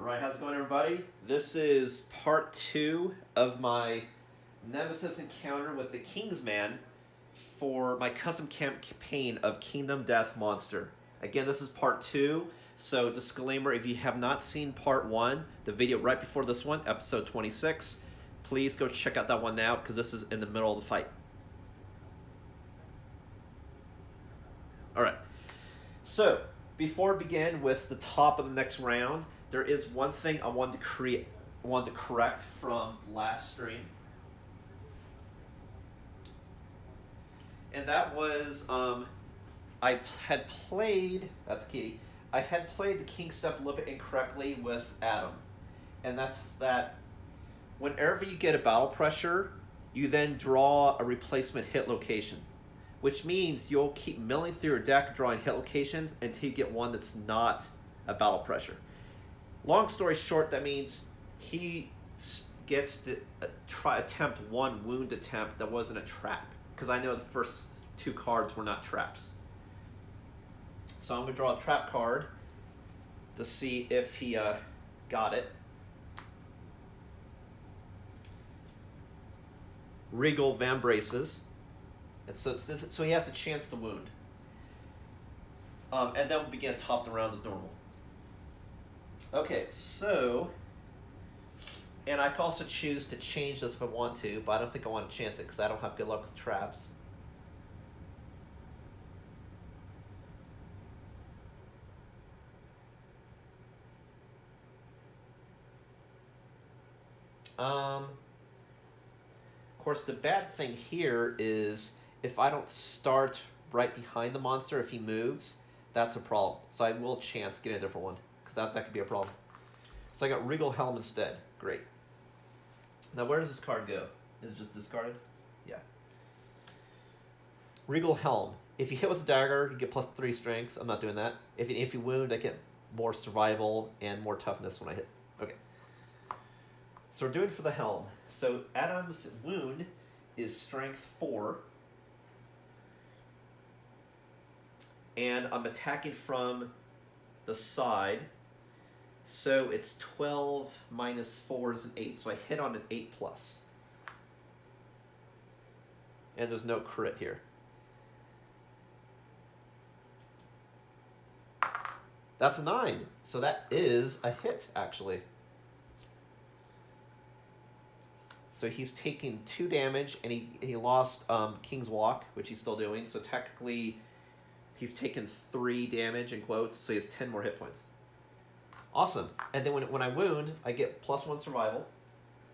Alright, how's it going, everybody? This is part 2 of my Nemesis Encounter with the Kingsman for my custom campaign of Kingdom Death Monster. Again, this is part 2, so disclaimer, if you have not seen part 1, the video right before this one, episode 26, please go check out that one now, because this is in the middle of the fight. Alright, so before we begin with the top of the next round, there is one thing I wanted to correct from last stream. And that was, I had played, that's Kitty, I had played the King Step a little bit incorrectly with Adam. And that's that whenever you get a battle pressure, you then draw a replacement hit location. Which means you'll keep milling through your deck drawing hit locations until you get one that's not a battle pressure. Long story short, that means he gets to attempt one wound attempt that wasn't a trap. Because I know the first 2 cards were not traps. So I'm going to draw a trap card to see if he got it. Regal Van Braces. And so he has a chance to wound. And then we'll begin top the round as normal. Okay, so, and I can also choose to change this if I want to, but I don't think I want to chance it because I don't have good luck with traps. Of course, the bad thing here is if I don't start right behind the monster, if he moves, that's a problem. So I will chance getting a different one. That could be a problem. So I got Regal Helm instead. Great. Now where does this card go? Is it just discarded? Yeah. Regal Helm. If you hit with a dagger, you get +3 strength. I'm not doing that. If you wound, I get more survival and more toughness when I hit. Okay. So we're doing for the helm. So Adam's wound is strength 4. And I'm attacking from the side. So it's 12 minus 4 is an 8. So I hit on an 8+. And there's no crit here. That's a 9. So that is a hit, actually. So he's taking 2 damage, and he lost King's Walk, which he's still doing. So technically, he's taken 3 damage, in quotes, so he has 10 more hit points. Awesome. And then when I wound, I get +1 survival.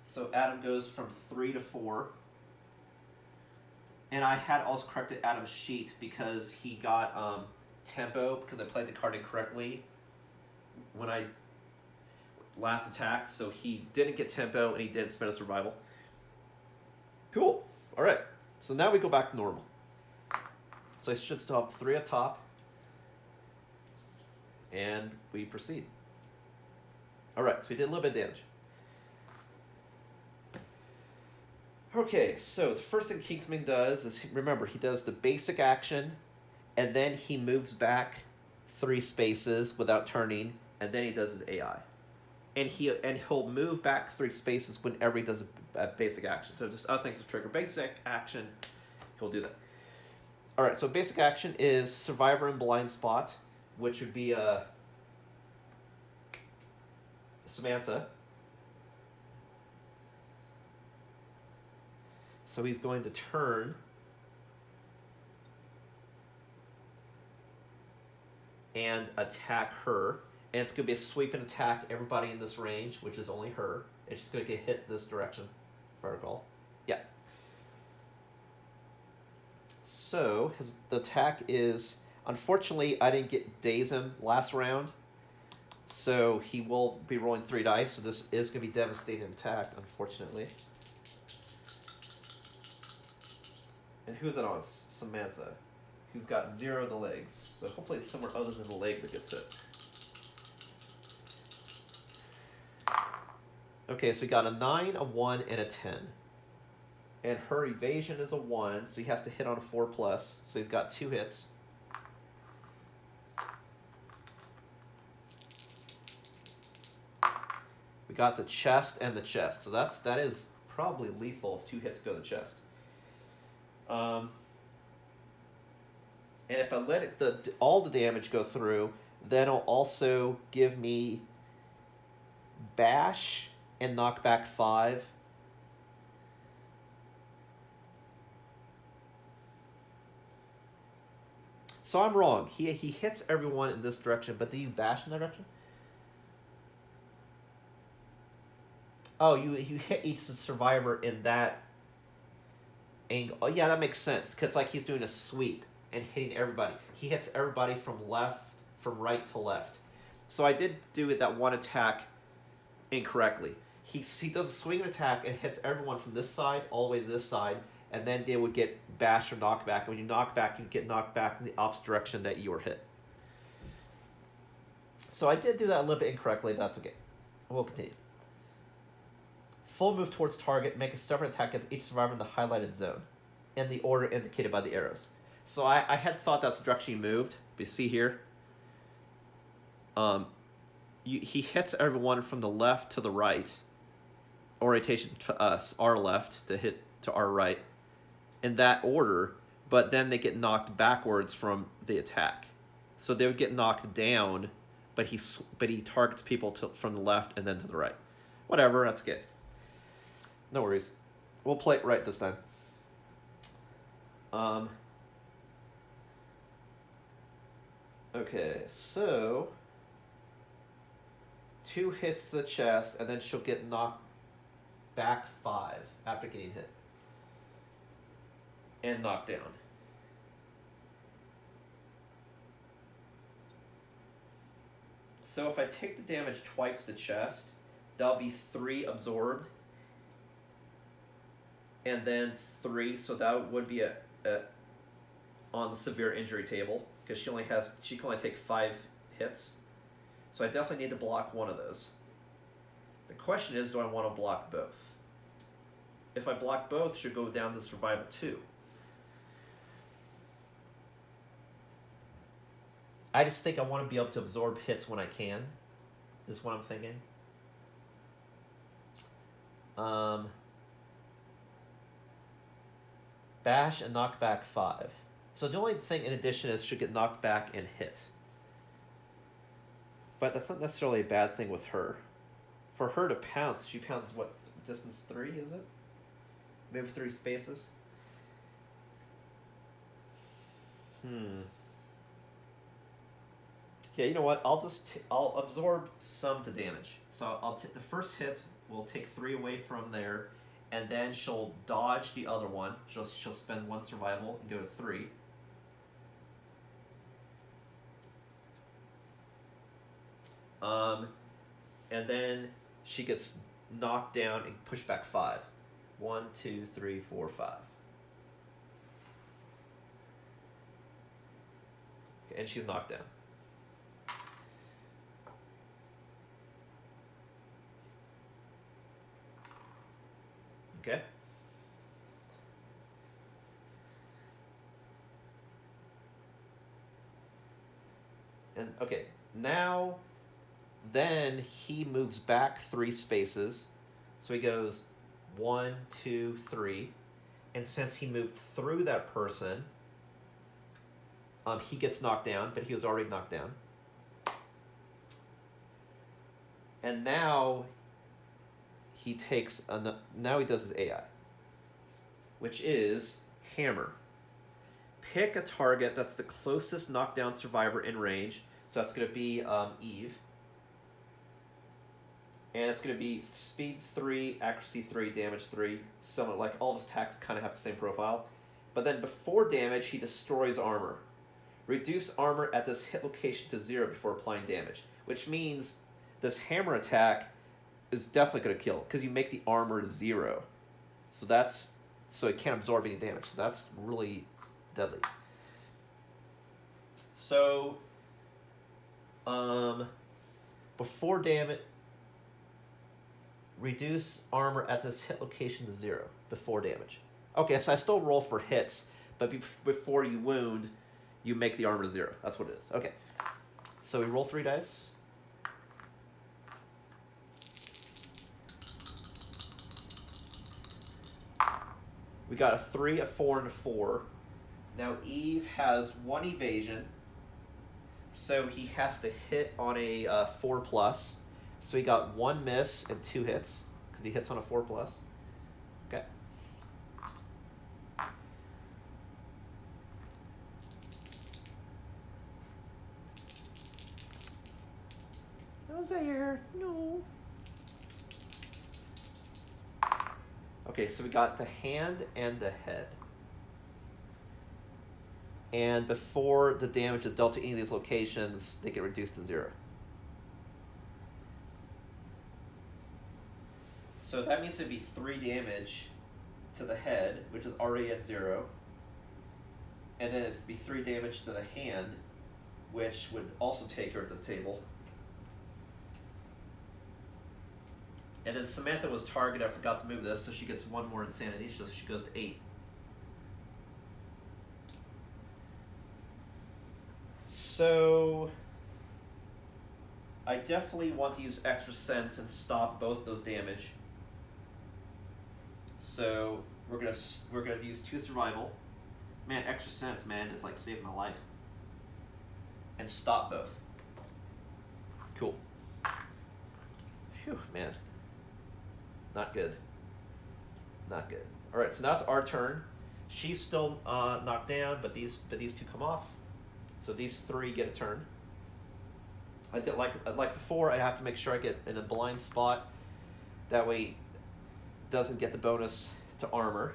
So Adam goes from 3 to 4. And I had also corrected Adam's sheet because he got tempo, because I played the card incorrectly when I last attacked. So he didn't get tempo, and he did spend a survival. Cool. All right. So now we go back to normal. So I should still have 3 up top. And we proceed. Alright, so we did a little bit of damage. Okay, so the first thing Kingsman does is, remember, he does the basic action, and then he moves back 3 spaces without turning, and then he does his AI. And he'll move back 3 spaces whenever he does a basic action. So just other things to trigger basic action, he'll do that. Alright, so basic action is Survivor in Blind Spot, which would be Samantha. So he's going to turn and attack her. And it's going to be a sweep and attack everybody in this range, which is only her. And she's going to get hit this direction, if I recall. Yeah. So the attack is, unfortunately, I didn't get daze him last round. So he will be rolling 3 dice, so this is going to be devastating attack, unfortunately. And who's it on? Samantha, who's got 0 to legs. So hopefully it's somewhere other than the leg that gets hit. Okay, so we got a 9, a 1, and a 10. And her evasion is a 1, so he has to hit on a 4+. So he's got 2 hits. got the chest and the chest. So that is probably lethal if 2 hits go to the chest. And if I let all the damage go through, then it'll also give me bash and knockback 5. So I'm wrong. He hits everyone in this direction, but do you bash in that direction? Oh, you hit each survivor in that angle. Oh, yeah, that makes sense. Because like he's doing a sweep and hitting everybody. He hits everybody from right to left. So I did do that one attack incorrectly. He does a swing attack and hits everyone from this side all the way to this side, and then they would get bash or knockback. When you knock back, you get knocked back in the opposite direction that you were hit. So I did do that a little bit incorrectly, but that's okay. We'll continue. Full move towards target, make a stubborn attack at each survivor in the highlighted zone, in the order indicated by the arrows. So I had thought that's the direction you moved, but you see here, he hits everyone from the left to the right, orientation to us, our left, to hit to our right, in that order, but then they get knocked backwards from the attack. So they would get knocked down, but he targets people from the left and then to the right. Whatever, that's good. No worries. We'll play it right this time. Okay, so 2 hits to the chest, and then she'll get knocked back 5 after getting hit. And knocked down. So if I take the damage twice to the chest, that'll be 3 absorbed. And then 3, so that would be on the severe injury table, because she can only take 5 hits. So I definitely need to block one of those. The question is, do I want to block both? If I block both, she'll go down to survival 2. I just think I want to be able to absorb hits when I can, is what I'm thinking. Bash and knockback 5. So the only thing in addition is she'll get knocked back and hit. But that's not necessarily a bad thing with her. For her to pounce, she pounces what, distance 3, is it? Move 3 spaces? Yeah, you know what? I'll absorb some to damage. So the first hit will take 3 away from there, and then she'll dodge the other one. She'll spend 1 survival and go to 3. And then she gets knocked down and pushed back 5. 1, 2, 3, 4, 5. Okay, and she's knocked down. Okay. And okay, now then he moves back 3 spaces. So he goes 1, 2, 3. And since he moved through that person, he gets knocked down, but he was already knocked down. And now he does his AI, which is hammer. Pick a target that's the closest knockdown survivor in range. So that's going to be Eve. And it's going to be speed 3, accuracy 3, damage 3. Somewhat like all of his attacks kind of have the same profile. But then before damage, he destroys armor. Reduce armor at this hit location to 0 before applying damage. Which means this hammer attack is definitely going to kill, because you make the armor 0. So it can't absorb any damage. So that's really deadly. So, before damage, reduce armor at this hit location to 0 before damage. Okay, so I still roll for hits, but before you wound, you make the armor 0. That's what it is. Okay, so we roll 3 dice. We got a 3, a 4, and a 4. Now Eve has 1 evasion, so he has to hit on a 4 plus. So he got 1 miss and 2 hits because he hits on a 4 plus. Okay. How's that here? No. Okay, so we got the hand and the head. And before the damage is dealt to any of these locations, they get reduced to 0. So that means it'd be 3 damage to the head, which is already at 0. And then it'd be 3 damage to the hand, which would also take her to the table. And then Samantha was targeted. I forgot to move this, so she gets 1 more insanity, so she goes to 8. So I definitely want to use extra sense and stop both those damage. So we're gonna use 2 survival. Man, extra sense, man, is like saving my life. And stop both. Cool. Phew, man. Not good. Not good. All right, so now it's our turn. She's still knocked down, but these 2 come off. So these 3 get a turn. Like before, I have to make sure I get in a blind spot. That way, it doesn't get the bonus to armor.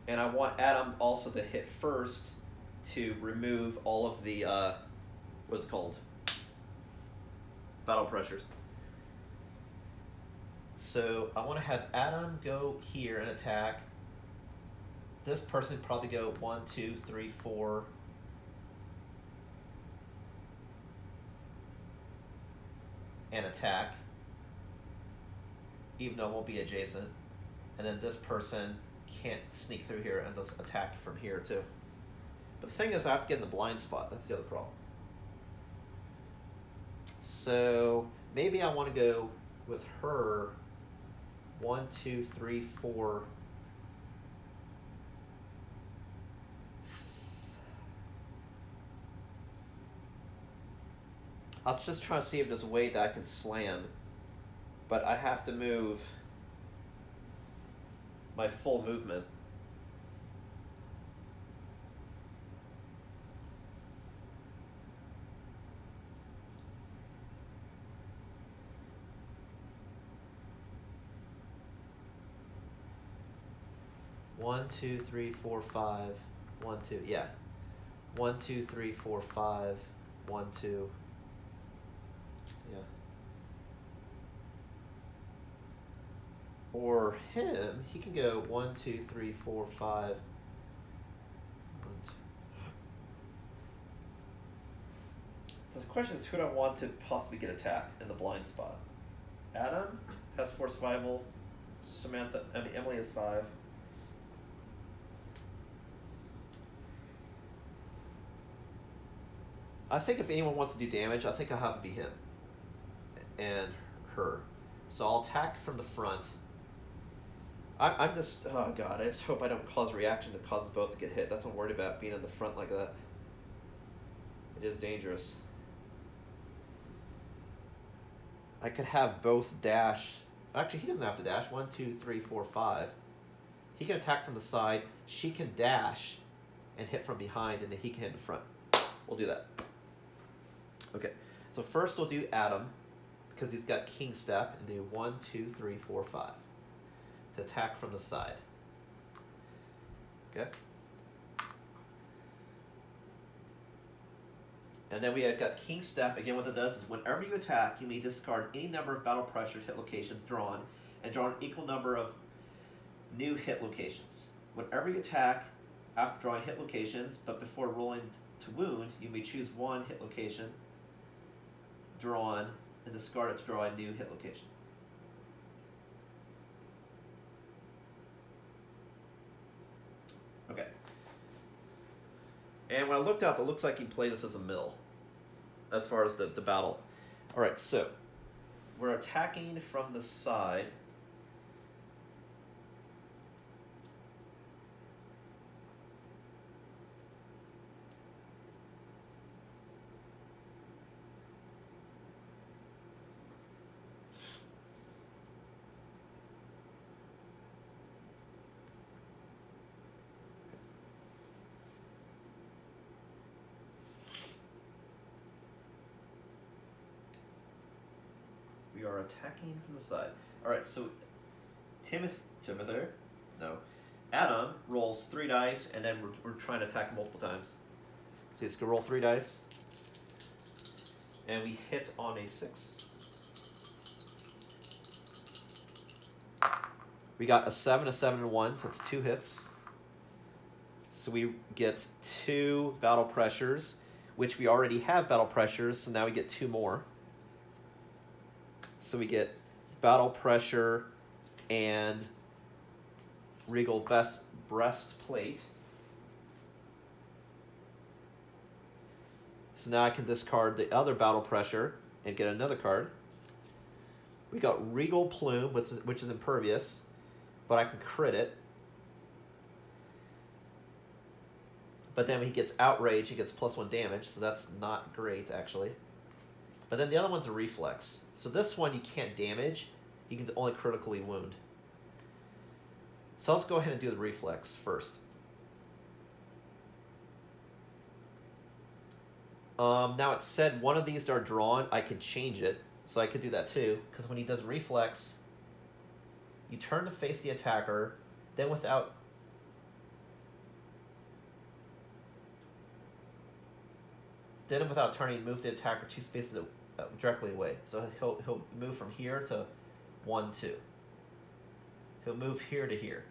And I want Adam also to hit first to remove all of the what's it called? Battle pressures. So I want to have Adam go here and attack. This person probably go 1, 2, 3, 4. And attack. Even though it won't be adjacent. And then this person can't sneak through here and just attack from here too. But the thing is, I have to get in the blind spot. That's the other problem. So maybe I want to go with her 1, 2, 3, 4. I'll just try to see if there's a way that I can slam, but I have to move my full movement. One, 2, 3, 4, 5. 1, 2. Yeah. 1, 2, 3, 4, 5. 1, 2. Yeah. Or him, he can go 1, 2, 3, 4, 5. 1, 2. The question is, who do I want to possibly get attacked in the blind spot? Adam has 4 survival. Emily has 5. I think if anyone wants to do damage, I think I'll have to be him and her. So I'll attack from the front. I'm just, oh god, I just hope I don't cause a reaction that causes both to get hit. That's what I'm worried about, being in the front like that. It is dangerous. I could have both dash. Actually, he doesn't have to dash. 1, 2, 3, 4, 5. He can attack from the side. She can dash and hit from behind, and then he can hit in front. We'll do that. Okay, so first we'll do Adam, because he's got King Step, and do 1, 2, 3, 4, 5 to attack from the side. Okay. And then we have got King Step. Again, what that does is whenever you attack, you may discard any number of battle pressured hit locations drawn, and draw an equal number of new hit locations. Whenever you attack, after drawing hit locations, but before rolling to wound, you may choose 1 hit location drawn and discard it to draw a new hit location. Okay. And when I looked up, it looks like you play this as a mill, as far as the battle. All right, so we're attacking from the side. We are attacking from the side. All right, so Timothy, no, Adam rolls 3 dice, and then we're trying to attack him multiple times. So he's gonna roll 3 dice, and we hit on a 6. We got a 7, a 7, and a 1, so it's 2 hits. So we get 2 battle pressures, which we already have battle pressures, so now we get 2 more. So we get battle pressure and regal breastplate. So now I can discard the other battle pressure and get another card. We got regal plume, which is impervious, but I can crit it. But then when he gets outrage, he gets +1 damage, so that's not great actually. But then the other one's a reflex. So this one you can't damage, you can only critically wound. So let's go ahead and do the reflex first. Now it said one of these are drawn, I could change it. So I could do that too, because when he does reflex, you turn to face the attacker, then without turning, move the attacker 2 spaces directly away. So he'll move from here to 1, 2. He'll move here to here,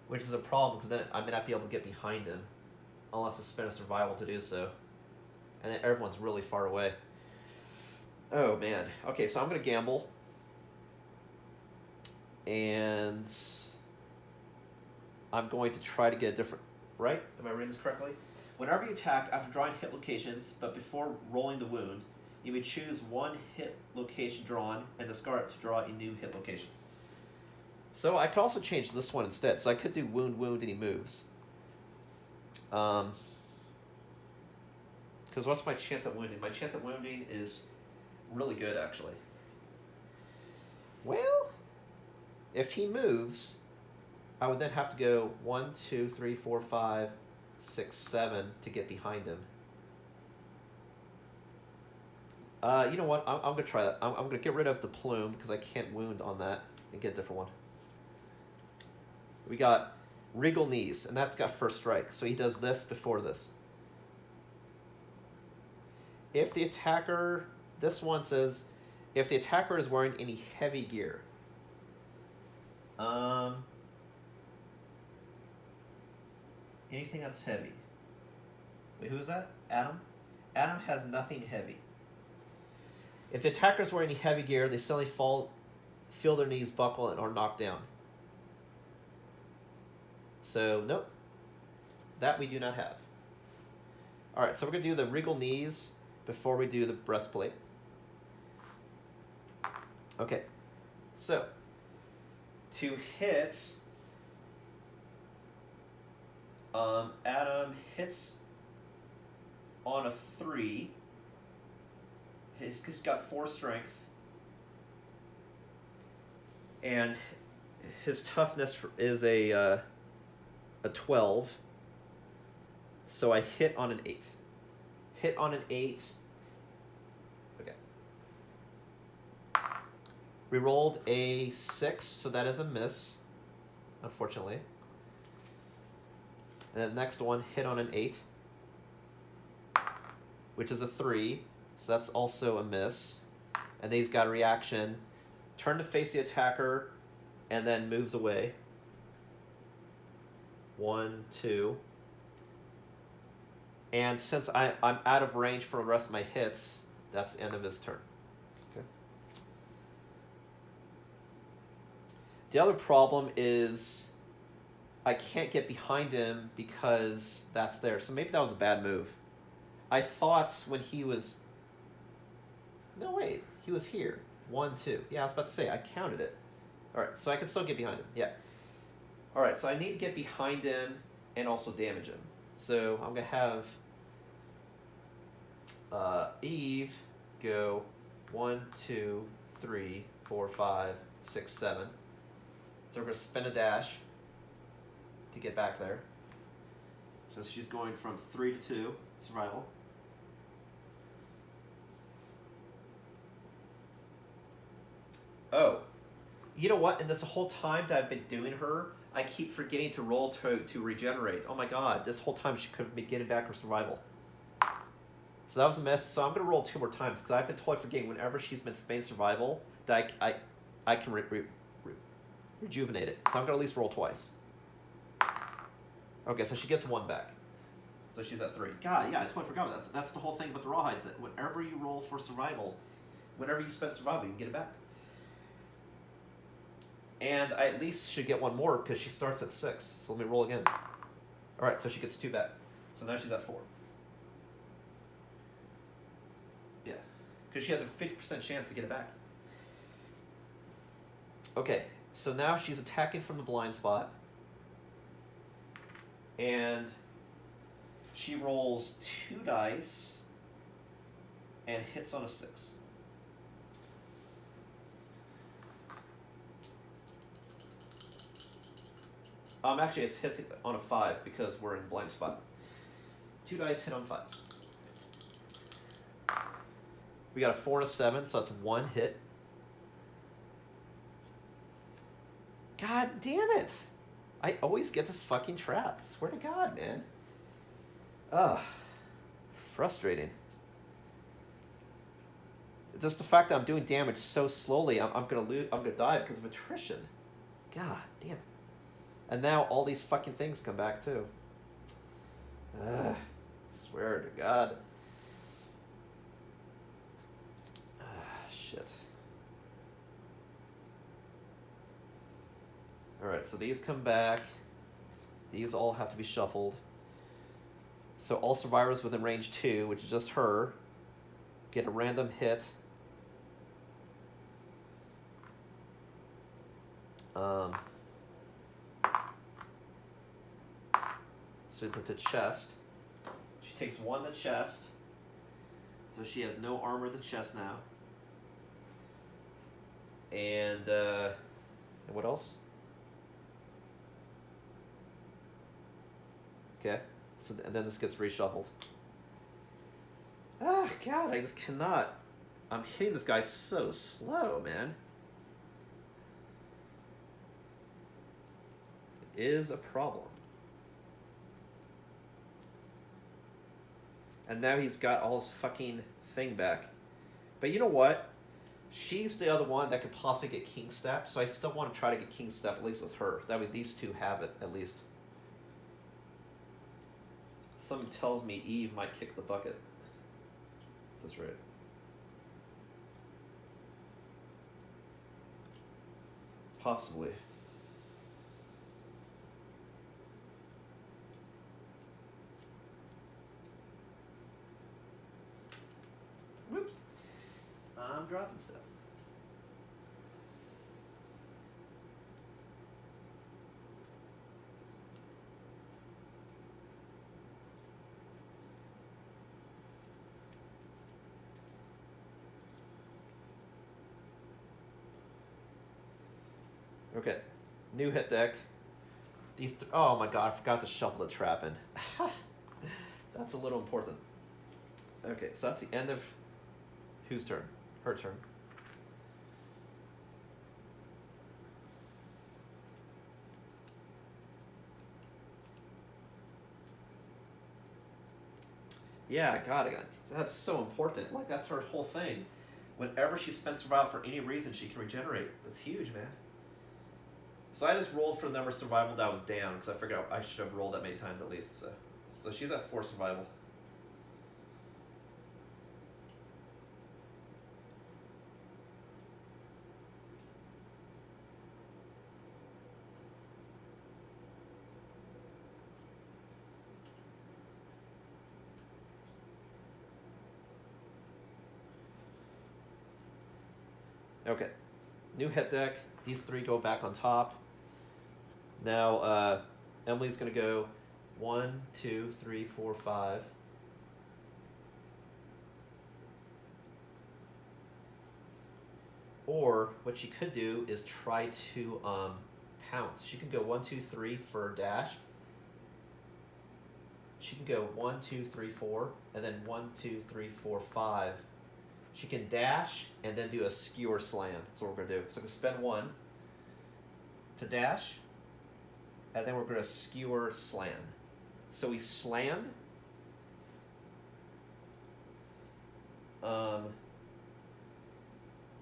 which is a problem because then I may not be able to get behind him unless I spend a survival to do so, and then everyone's really far away. Oh man. Okay, so I'm gonna gamble, and I'm going to try to get a different. Right? Am I reading this correctly? Whenever you attack after drawing hit locations, but before rolling the wound, you may choose 1 hit location drawn and discard it to draw a new hit location. So I could also change this one instead. So I could do wound, and he moves. Because what's my chance at wounding? My chance at wounding is really good, actually. Well, if he moves, I would then have to go 1, 2, 3, 4, 5, 6, 7 to get behind him. You know what? I'm going to try that. I'm going to get rid of the plume because I can't wound on that and get a different one. We got regal knees, and that's got first strike. So he does this before this. If the attacker, this one says, if the attacker is wearing any heavy gear. Anything that's heavy. Wait, who is that? Adam? Adam has nothing heavy. If the attacker is wearing any heavy gear, they suddenly feel their knees buckle and are knocked down. So, nope. That we do not have. Alright, so we're going to do the regal knees before we do the breastplate. Okay. So, to hit, Adam hits on a 3. He's got 4 strength. And his toughness is a 12. So I hit on an 8. Hit on an 8. Okay. We rolled a 6, so that is a miss, unfortunately. And then the next one, hit on an 8, which is a 3, so that's also a miss. And then he's got a reaction, turn to face the attacker, and then moves away. 1, 2. And since I'm out of range for the rest of my hits, that's the end of his turn. Okay. The other problem is I can't get behind him because that's there. So maybe that was a bad move. I thought when he was... No, wait. He was here. 1, 2. Yeah, I was about to say, I counted it. Alright, so I can still get behind him. Yeah. Alright, so I need to get behind him and also damage him. So I'm going to have Eve go 1, 2, 3, 4, 5, 6, 7. So we're going to spin a dash to get back there. So she's going from 3 to 2, survival. Oh, you know what? And this whole time that I've been doing her, I keep forgetting to roll to regenerate. Oh my god, this whole time she could have been getting back her survival. So that was a mess. So I'm going to roll 2 more times because I've been totally forgetting whenever she's been spinning survival that I can rejuvenate it. So I'm going to at least roll twice. Okay, so she gets 1 back. So she's at 3. God, yeah, I totally forgot about that. That's the whole thing with the rawhides. That whenever you roll for survival, whenever you spend survival, you can get it back. And I at least should get 1 more because she starts at 6. So let me roll again. All right, so she gets 2 back. So now she's at 4. Yeah, because she has a 50% chance to get it back. Okay, so now she's attacking from the blind spot. And she rolls 2 dice and hits on a 6. Actually, it's hits on a 5 because we're in blind spot. 2 dice hit on 5. We got a 4 and a 7, so that's 1 hit. God damn it! I always get this fucking trap. Swear to God, man. Ugh. Frustrating. Just the fact that I'm doing damage so slowly, I'm gonna lose. I'm gonna die because of attrition. God damn it. And now all these fucking things come back too. Ugh. Swear to God. Shit. Alright, so these come back. These all have to be shuffled. So all survivors within range 2, which is just her, get a random hit. So to chest. She takes 1 to chest. So she has no armor to chest now. And what else? Okay. So, and then this gets reshuffled. Ah, God, I just cannot. I'm hitting this guy so slow, man. It is a problem. And now he's got all his fucking thing back. But you know what? She's the other one that could possibly get king step, so I still want to try to get king step at least with her. That way these two have it, at least. Something tells me Eve might kick the bucket. That's right. Possibly. Whoops. I'm dropping stuff. Okay, new hit deck. These. Oh my god, I forgot to shuffle the trap in. That's a little important. Okay, so that's the end of whose turn? Her turn. Yeah, God, that's so important. Like, that's her whole thing. Whenever she spends survival for any reason, she can regenerate. That's huge, man. So I just rolled for the number of survival that was down, because I figured I should have rolled that many times at least. So she's at 4 survival. Okay. New hit deck. These three go back on top. Now, Emily's going to go 1, 2, 3, 4, 5. Or what she could do is try to pounce. She can go 1, 2, 3 for a dash. She can go 1, 2, 3, 4, and then 1, 2, 3, 4, 5. She can dash and then do a skewer slam. That's what we're going to do. So we're going to spend 1 to dash, and then we're going to skewer slam. So we slammed.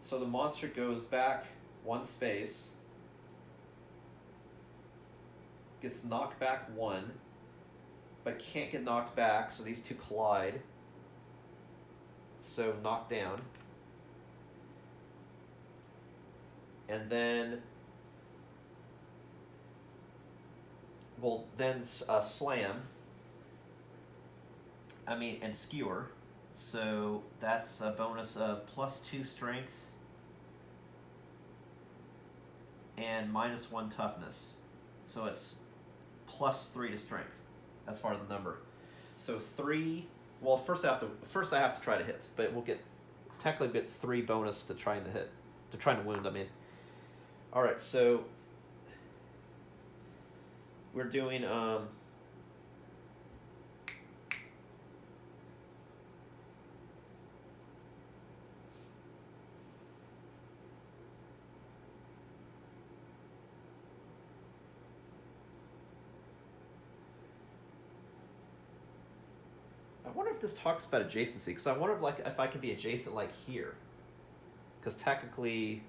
So the monster goes back 1 space, gets knocked back 1, but can't get knocked back, so these two collide. So knocked down. And then we'll then slam. And skewer. So that's a bonus of +2 strength and -1 toughness. So it's +3 to strength as far as the number. So 3. Well, first I have to try to hit, but we'll technically get 3 bonus to trying to hit, to trying to wound. All right. So we're doing I wonder if this talks about adjacency, because I wonder if I can be adjacent like here, because technically,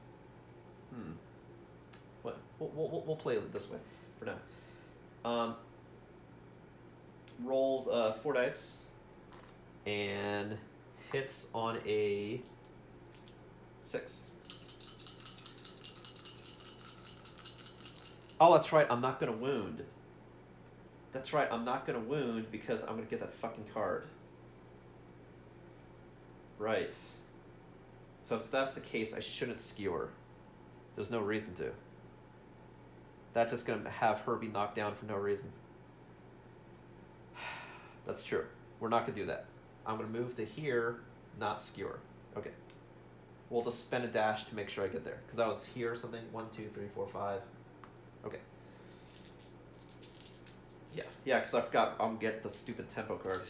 what we'll play it this way for now. Rolls 4 dice and hits on a 6. Oh, that's right. I'm not gonna wound. That's right, I'm not going to wound because I'm going to get that fucking card. Right. So if that's the case, I shouldn't skewer. There's no reason to. That's just going to have her be knocked down for no reason. That's true. We're not going to do that. I'm going to move to here, not skewer. Okay. We'll just spend a dash to make sure I get there. Because I was here or something. 1, 2, 3, 4, 5. Okay. Yeah, because I forgot I'm going to get the stupid tempo card.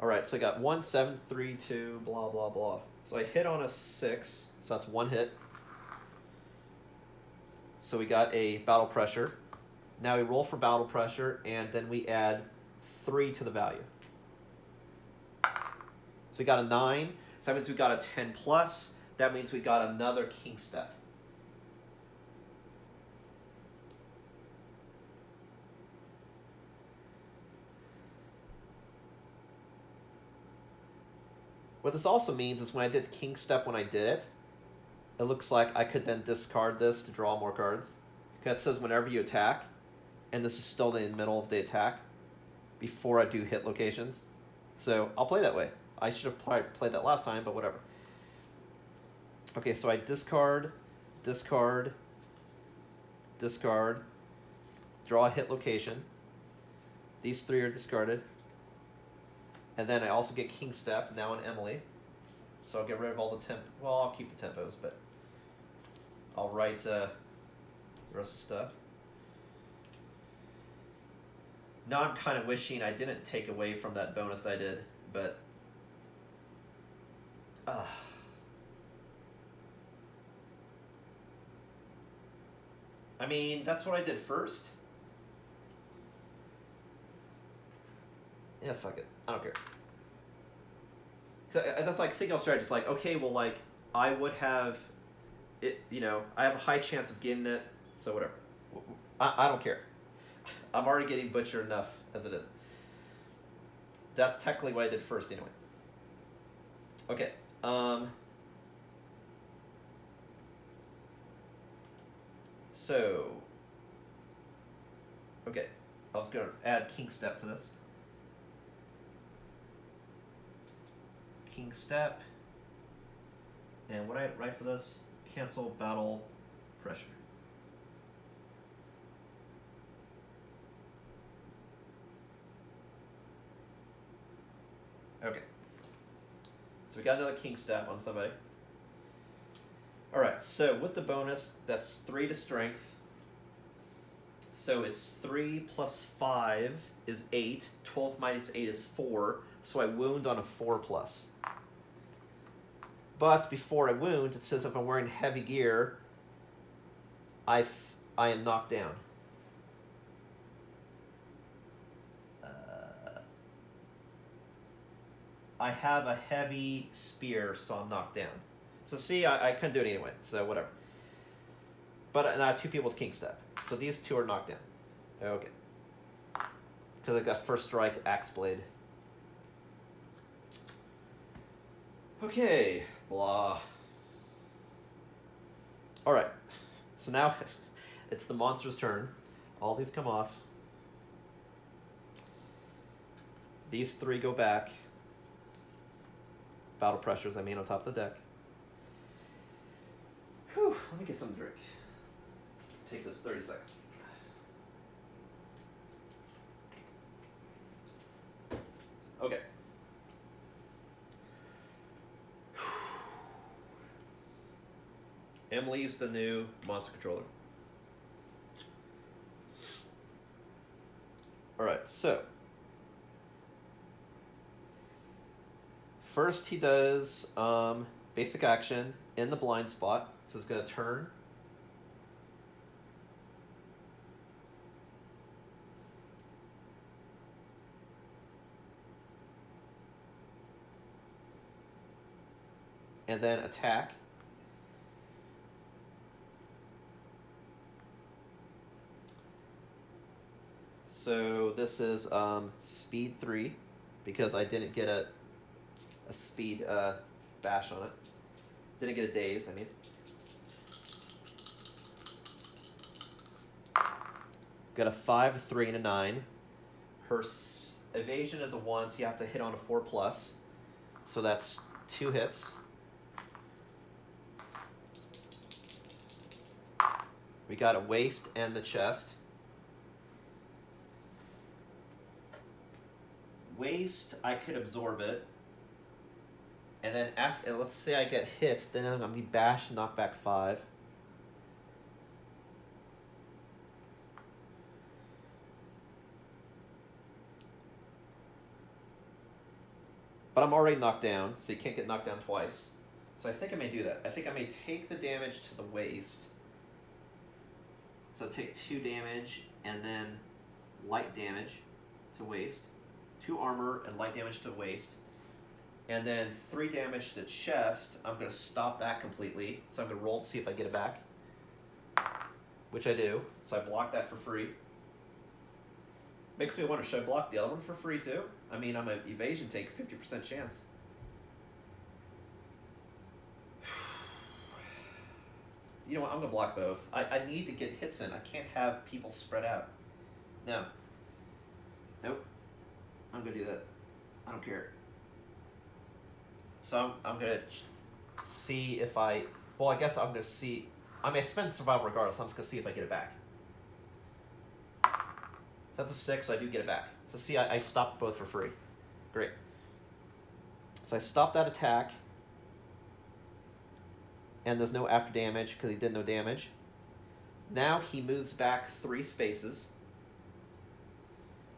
Alright, so I got 1, 7, 3, 2, blah, blah, blah. So I hit on a 6, so that's 1 hit. So we got a battle pressure. Now we roll for battle pressure, and then we add 3 to the value. So we got a 9, so that means we got a 10 plus. That means we got another king step. What this also means is when I did the king step when I did it, it looks like I could then discard this to draw more cards. Because it says whenever you attack, and this is still in the middle of the attack, before I do hit locations. So I'll play that way. I should have played that last time, but whatever. Okay, so I discard, discard, discard, draw a hit location. These 3 are discarded. And then I also get king step, now on Emily. So I'll get rid of all the well, I'll keep the tempos, but I'll write the rest of the stuff. Now I'm kind of wishing I didn't take away from that bonus I did, but I mean, that's what I did first. Yeah, fuck it. I don't care. That's like thinking of strategy. It's like, okay, well, like, I would have it, I have a high chance of getting it, so whatever. I don't care. I'm already getting butchered enough as it is. That's technically what I did first anyway. Okay. So, okay. I was going to add king step to this. King Step. And what I write for this? Cancel battle pressure. Okay. So we got another King Step on somebody. Alright, so with the bonus, that's 3 to strength. So it's 3 plus 5 is 8. 12 minus 8 is 4. So I wound on a 4 plus. But before I wound, it says if I'm wearing heavy gear, I am knocked down. I have a heavy spear, so I'm knocked down. So see, I couldn't do it anyway, so whatever. But I have 2 people with King Step. So these 2 are knocked down. Okay. Because I got first strike, axe blade. Okay, blah. Alright, so now it's the monster's turn. All these come off. These 3 go back. Battle pressures, I mean, on top of the deck. Whew, let me get some drink. Take this 30 seconds. Okay. Emily's the new monster controller. Alright, so. First he does basic action in the blind spot. So it's going to turn. And then attack. So this is speed 3 because I didn't get a speed bash on it. Didn't get a daze, I mean. Got a 5, a 3, and a 9. Her evasion is a 1, so you have to hit on a 4 plus. So that's 2 hits. We got a waist and the chest. Waist, I could absorb it. And then after, let's say I get hit, then I'm going to be bashed, knock back 5. But I'm already knocked down, so you can't get knocked down twice. So I think I may do that. I think I may take the damage to the waist. So take 2 damage, and then light damage to waist. 2 armor and light damage to waist. And then 3 damage to chest. I'm going to stop that completely. So I'm going to roll to see if I get it back. Which I do. So I block that for free. Makes me wonder, should I block the other one for free too? I mean, I'm an evasion take, 50% chance. You know what, I'm going to block both. I need to get hits in. I can't have people spread out. No. Nope. I'm going to do that. I don't care. So I'm going to see if I... Well, I guess I'm going to see... I may spend survival regardless. I'm just going to see if I get it back. So that's a 6. I do get it back. So see, I stopped both for free. Great. So I stopped that attack. And there's no after damage because he did no damage. Now he moves back 3 spaces.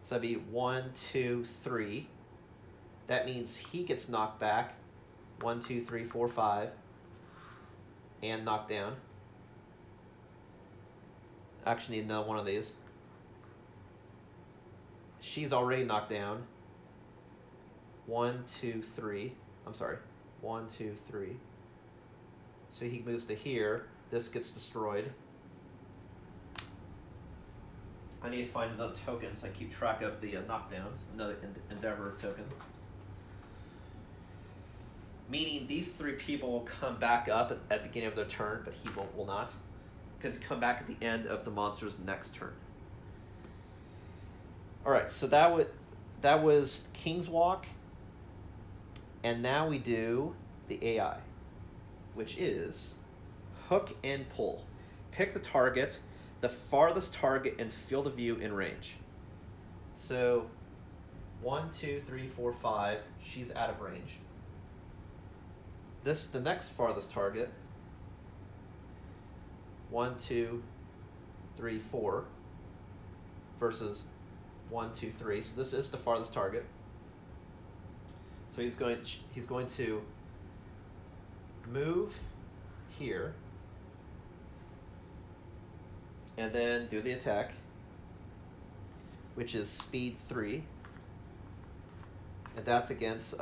So that'd be 1, 2, 3. That means he gets knocked back. 1, 2, 3, 4, 5. And knocked down. Actually need another one of these. She's already knocked down. 1, 2, 3. I'm sorry. 1, 2, 3. So he moves to here. This gets destroyed. I need to find another token so I keep track of the knockdowns. Another Endeavor token. Meaning these 3 people will come back up at the beginning of their turn, but he will not. Because he come back at the end of the monster's next turn. Alright, so that was King's Walk. And now we do the AI, which is hook and pull. Pick the target, the farthest target in field of view in range. So 1, 2, 3, 4, 5, she's out of range. The next farthest target, 1, 2, 3, 4, versus 1, 2, 3. So this is the farthest target. So he's going to move here and then do the attack, which is speed 3, and that's against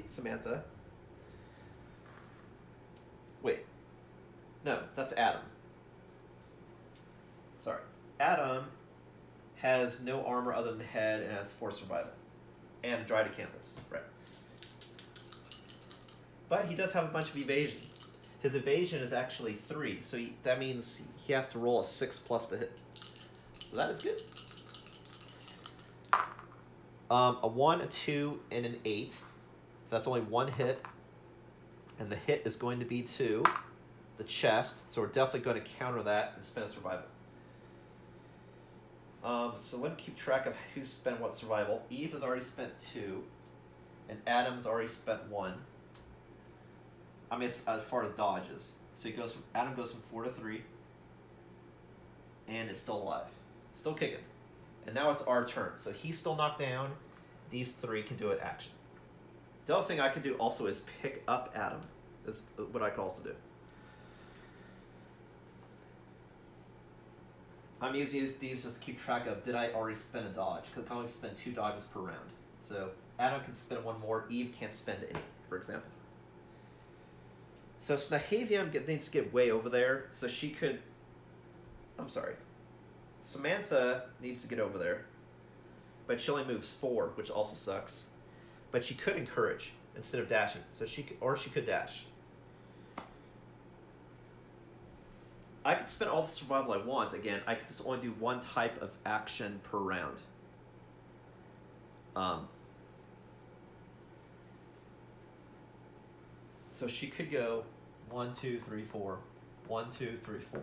Samantha. Wait, no, that's Adam. Sorry, Adam has no armor other than head and has 4 survival. And a dry to canvas, right. But he does have a bunch of evasion. His evasion is actually 3, so that means he has to roll a 6+ to hit. So that is good. A 1, a 2, and an 8. So that's only 1 hit. And the hit is going to be to the chest, so we're definitely going to counter that and spend a survival. So let me keep track of who spent what survival. Eve has already spent 2, and Adam's already spent 1. I mean, as far as dodges. So Adam goes from 4 to 3, and is still alive, still kicking. And now it's our turn. So he's still knocked down. These 3 can do it action. The other thing I can do also is pick up Adam. That's what I can also do. I'm using these just to keep track of, did I already spend a dodge? Because I can only spend 2 dodges per round. So Adam can spend 1 more, Eve can't spend any, for example. So Snahavia needs to get way over there, so she could... I'm sorry. Samantha needs to get over there, but she only moves 4, which also sucks. But she could encourage instead of dashing, so she could dash. I could spend all the survival I want. Again, I could just only do 1 type of action per round. So she could go 1, 2, 3, 4, 1, 2, 3, 4,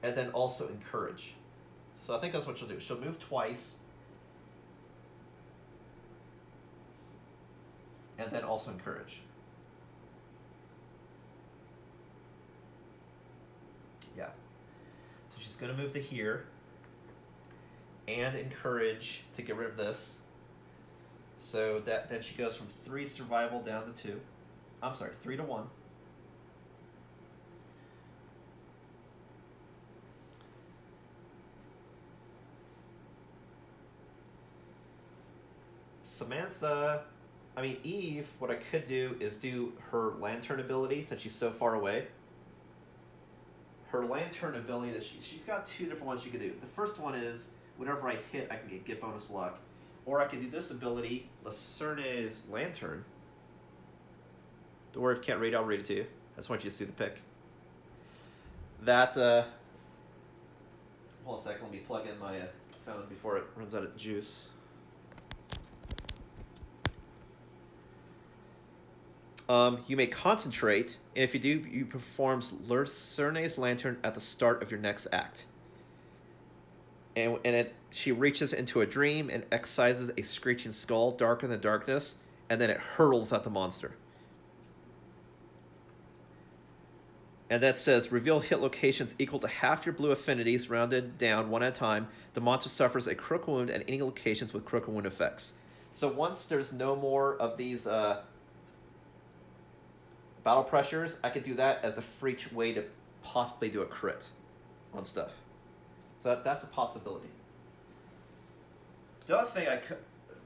and then also encourage. So I think that's what she'll do. She'll move twice, and then also encourage. Yeah. So she's going to move to here and encourage to get rid of this. So then she goes from 3 survival down to 2. I'm sorry, 3 to 1. Eve, what I could do is do her lantern ability since she's so far away. Her lantern ability that she's got 2 different ones she could do. The first one is whenever I hit, I can get bonus luck. Or I can do this ability, Lacerne's Lantern. Don't worry if you can't read, I'll read it to you. I just want you to see the pick. That, hold on a second, let me plug in my phone before it runs out of juice. You may concentrate, and if you do, you performs Lacerne's Lantern at the start of your next act. She reaches into a dream and excises a screeching skull darker than darkness, and then it hurls at the monster. And that says, reveal hit locations equal to half your blue affinities, rounded down 1 at a time. The monster suffers a critical wound at any locations with critical wound effects. So once there's no more of these battle pressures, I could do that as a free way to possibly do a crit on stuff. So that's a possibility. The other thing I could...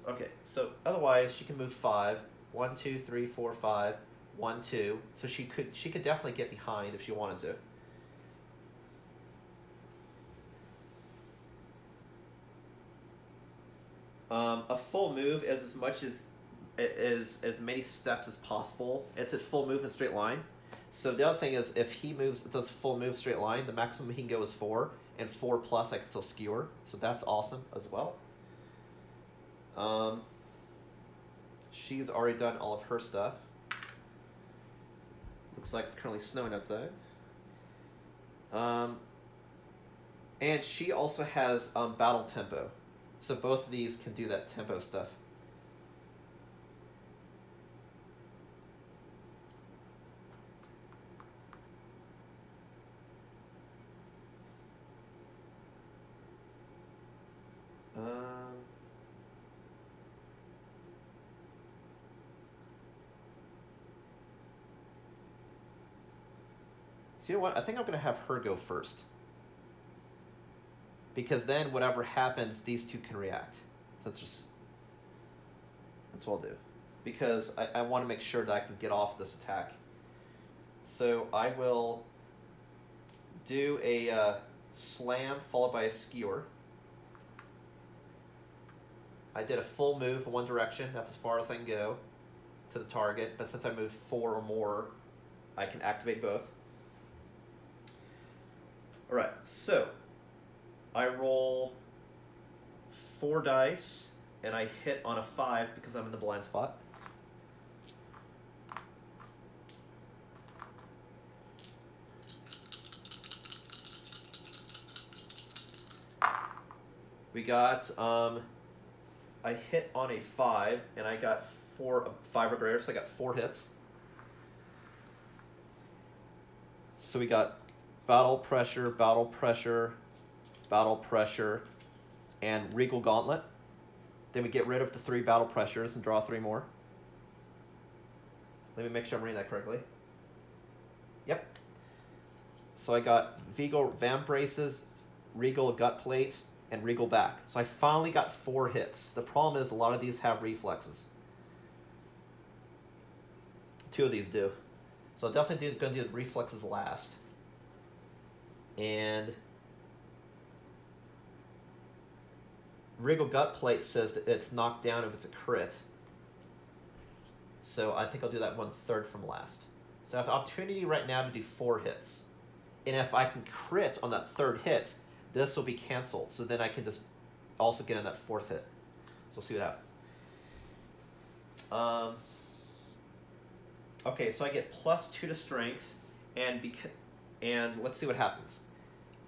Okay, so otherwise she can move 5. 1, 2, 3, 4, 5. 1, 2. So she could definitely get behind if she wanted to. A full move is as much as many steps as possible. It's a full move in straight line. So the other thing is, if he does full move straight line, the maximum he can go is 4, and 4 plus I can still skewer. So that's awesome as well. She's already done all of her stuff. Looks like it's currently snowing outside. And she also has battle tempo. So both of these can do that tempo stuff. So you know what? I think I'm going to have her go first. Because then whatever happens, these two can react. That's what I'll do. Because I want to make sure that I can get off this attack. So I will do a slam followed by a skewer. I did a full move in one direction. That's as far as I can go to the target. But since I moved 4 or more, I can activate both. Alright, so I roll 4 dice, and I hit on a 5 because I'm in the blind spot. We got, I hit on a 5, and I got 5 or greater, so I got 4 hits. So we got battle pressure, battle pressure, battle pressure, and Regal Gauntlet. Then we get rid of the 3 battle pressures and draw 3 more. Let me make sure I'm reading that correctly. Yep. So I got Vigo Vamp Braces, Regal Gut Plate, and Regal Back. So I finally got 4 hits. The problem is a lot of these have reflexes. 2 of these do. So I'm definitely going to do the reflexes last. And Regal Gut Plate says that it's knocked down if it's a crit. So I think I'll do that 1/3 from last. So I have the opportunity right now to do 4 hits. And if I can crit on that 3rd hit, this will be canceled. So then I can just also get on that 4th hit. So we'll see what happens. Okay, so I get +2 to strength, and let's see what happens.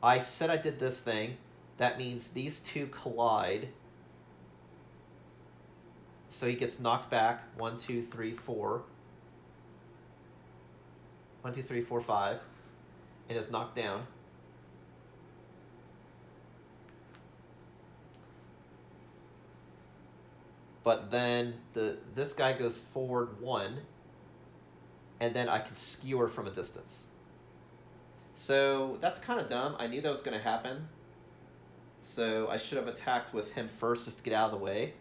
I said I did this thing. That means these 2 collide. So he gets knocked back. 1, 2, 3, 4. 1, 2, 3, 4, 5. And is knocked down. But then this guy goes forward 1. And then I can skewer from a distance. So that's kind of dumb. I knew that was going to happen. So I should have attacked with him first just to get out of the way.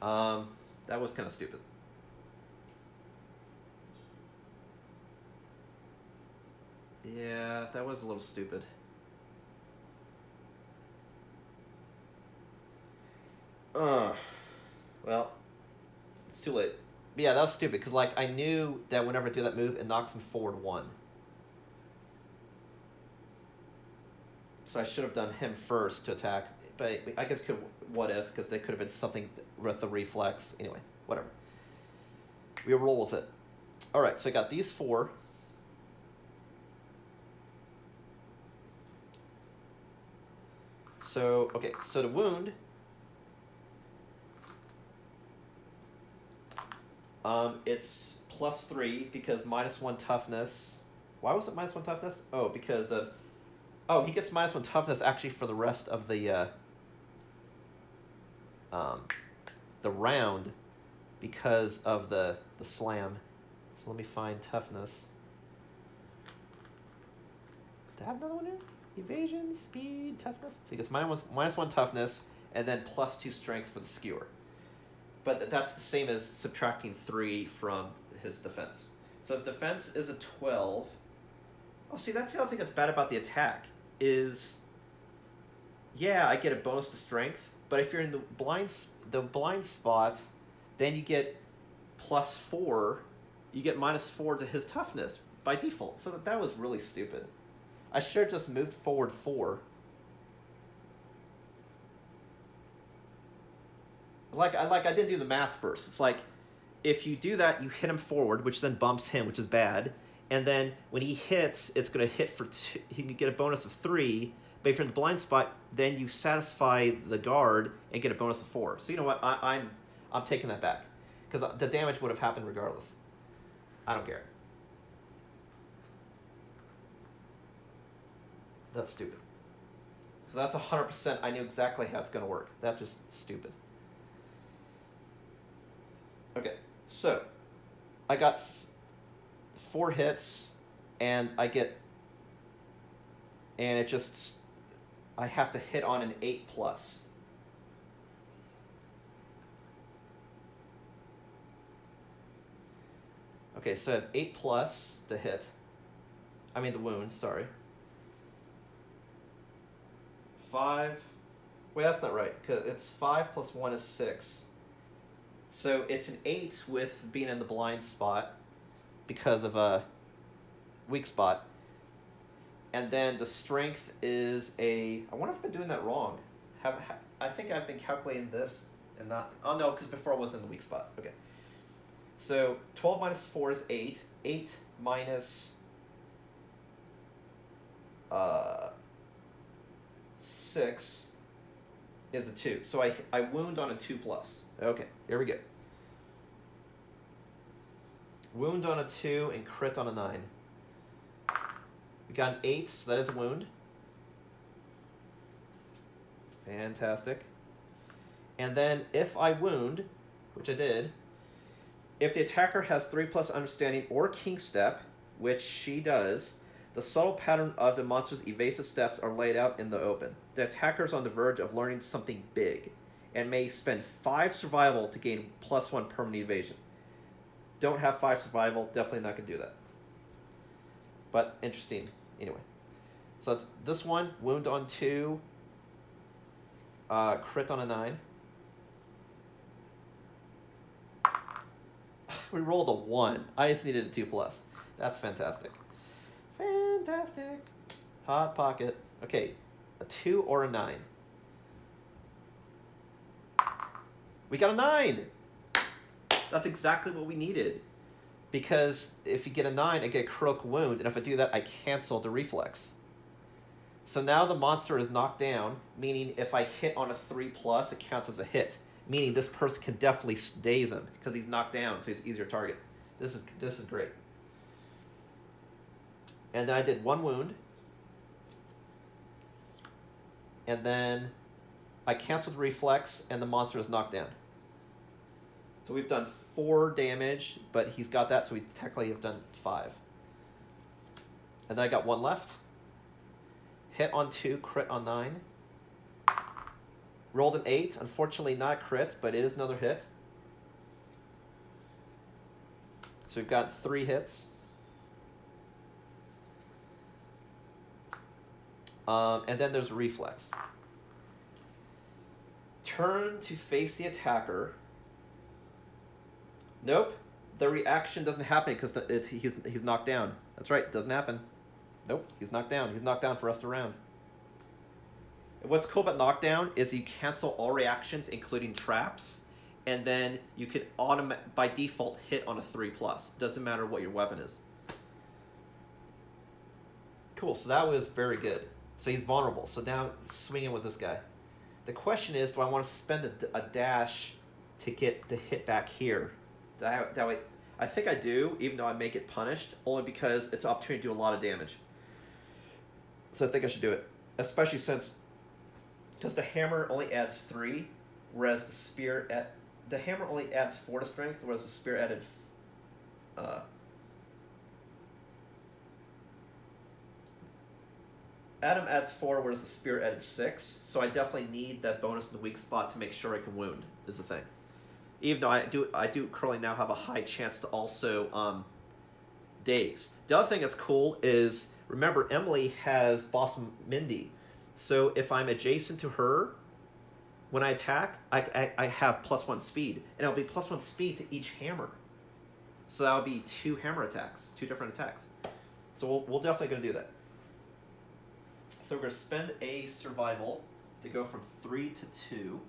That was kind of stupid. Yeah, that was a little stupid. Well, it's too late. But yeah, that was stupid, because like I knew that whenever I do that move, it knocks him forward 1. So I should have done him first to attack. But I guess what if, because they could have been something with the reflex. Anyway, whatever. We'll roll with it. Alright, so I got these 4. So, okay, so the wound... it's +3 because -1 toughness. Why was it -1 toughness? Oh, because of... Oh, he gets -1 toughness actually for the rest of the round because of the slam. So let me find toughness. Do I have another one here? Evasion, speed, toughness. So he gets -1 toughness and then +2 strength for the skewer. But that's the same as subtracting 3 from his defense. So his defense is a 12. Oh, see, that's the other thing that's bad about the attack is, yeah, I get a bonus to strength, but if you're in the blind spot, then you get +4. You get -4 to his toughness by default. So that was really stupid. I should have just moved forward 4. I didn't do the math first. It's like, if you do that, you hit him forward, which then bumps him, which is bad. And then when he hits, it's going to hit for 2. He can get a bonus of 3. But if you're in the blind spot, then you satisfy the guard and get a bonus of 4. So you know what? I'm taking that back, because the damage would have happened regardless. I don't care. That's stupid. So that's 100%. I knew exactly how it's going to work. That's just stupid. Okay, so I got 4 hits, and I have to hit on an 8+. Okay, so I have 8+ to hit. I mean the wound, sorry. 5. Wait, that's not right, because it's 5 plus 1 is 6. So it's an 8 with being in the blind spot because of a weak spot. And then the strength is a... I wonder if I've been doing that wrong. I think I've been calculating this and not... Oh, no, because before I was in the weak spot. Okay. So 12 minus 4 is 8. 8 minus 6 is a 2. So I wound on a 2+. Okay, here we go. Wound on a 2 and crit on a 9. We got an 8, so that is a wound. Fantastic. And then if I wound, which I did, if the attacker has 3+ understanding or king step, which she does, the subtle pattern of the monster's evasive steps are laid out in the open. The attacker is on the verge of learning something big and may spend 5 survival to gain +1 permanent evasion. Don't have 5 survival, definitely not going to do that. But interesting, anyway. So this one, wound on 2, crit on a 9. We rolled a 1. I just needed a 2+. That's fantastic. Fantastic. Hot pocket. Okay, a 2 or a 9. We got a 9! That's exactly what we needed. Because if you get a 9, I get a critical wound, and if I do that, I cancel the reflex. So now the monster is knocked down, meaning if I hit on a 3+, it counts as a hit. Meaning this person can definitely daze him, because he's knocked down, so he's easier target. This is great. And then I did 1 wound. And then I canceled the reflex, and the monster is knocked down. So we've done 4 damage, but he's got that, so we technically have done 5. And then I got 1 left. Hit on 2, crit on 9. Rolled an 8. Unfortunately, not a crit, but it is another hit. So we've got 3 hits. And then there's a reflex. Turn to face the attacker. Nope. The reaction doesn't happen because he's knocked down. That's right. It doesn't happen. Nope. He's knocked down. He's knocked down for rest of the round. And what's cool about knockdown is you cancel all reactions, including traps, and then you can by default hit on a 3+. Doesn't matter what your weapon is. Cool. So that was very good. So he's vulnerable. So now swinging with this guy. The question is, do I want to spend a dash to get the hit back here? That way, I think I do, even though I may get punished, only because it's an opportunity to do a lot of damage. So I think I should do it, especially since the hammer only adds 3, whereas the hammer only adds 4 to strength, whereas the spear added Adam adds 4, whereas the spear added 6. So I definitely need that bonus in the weak spot to make sure I can wound, is the thing. Even though I do currently now have a high chance to also daze. The other thing that's cool is, remember, Emily has Boss Mindy. So if I'm adjacent to her, when I attack, I have +1 speed. And it'll be +1 speed to each hammer. So that'll be 2 hammer attacks, 2 different attacks. So we're definitely going to do that. So we're going to spend a survival to go from 3 to 2.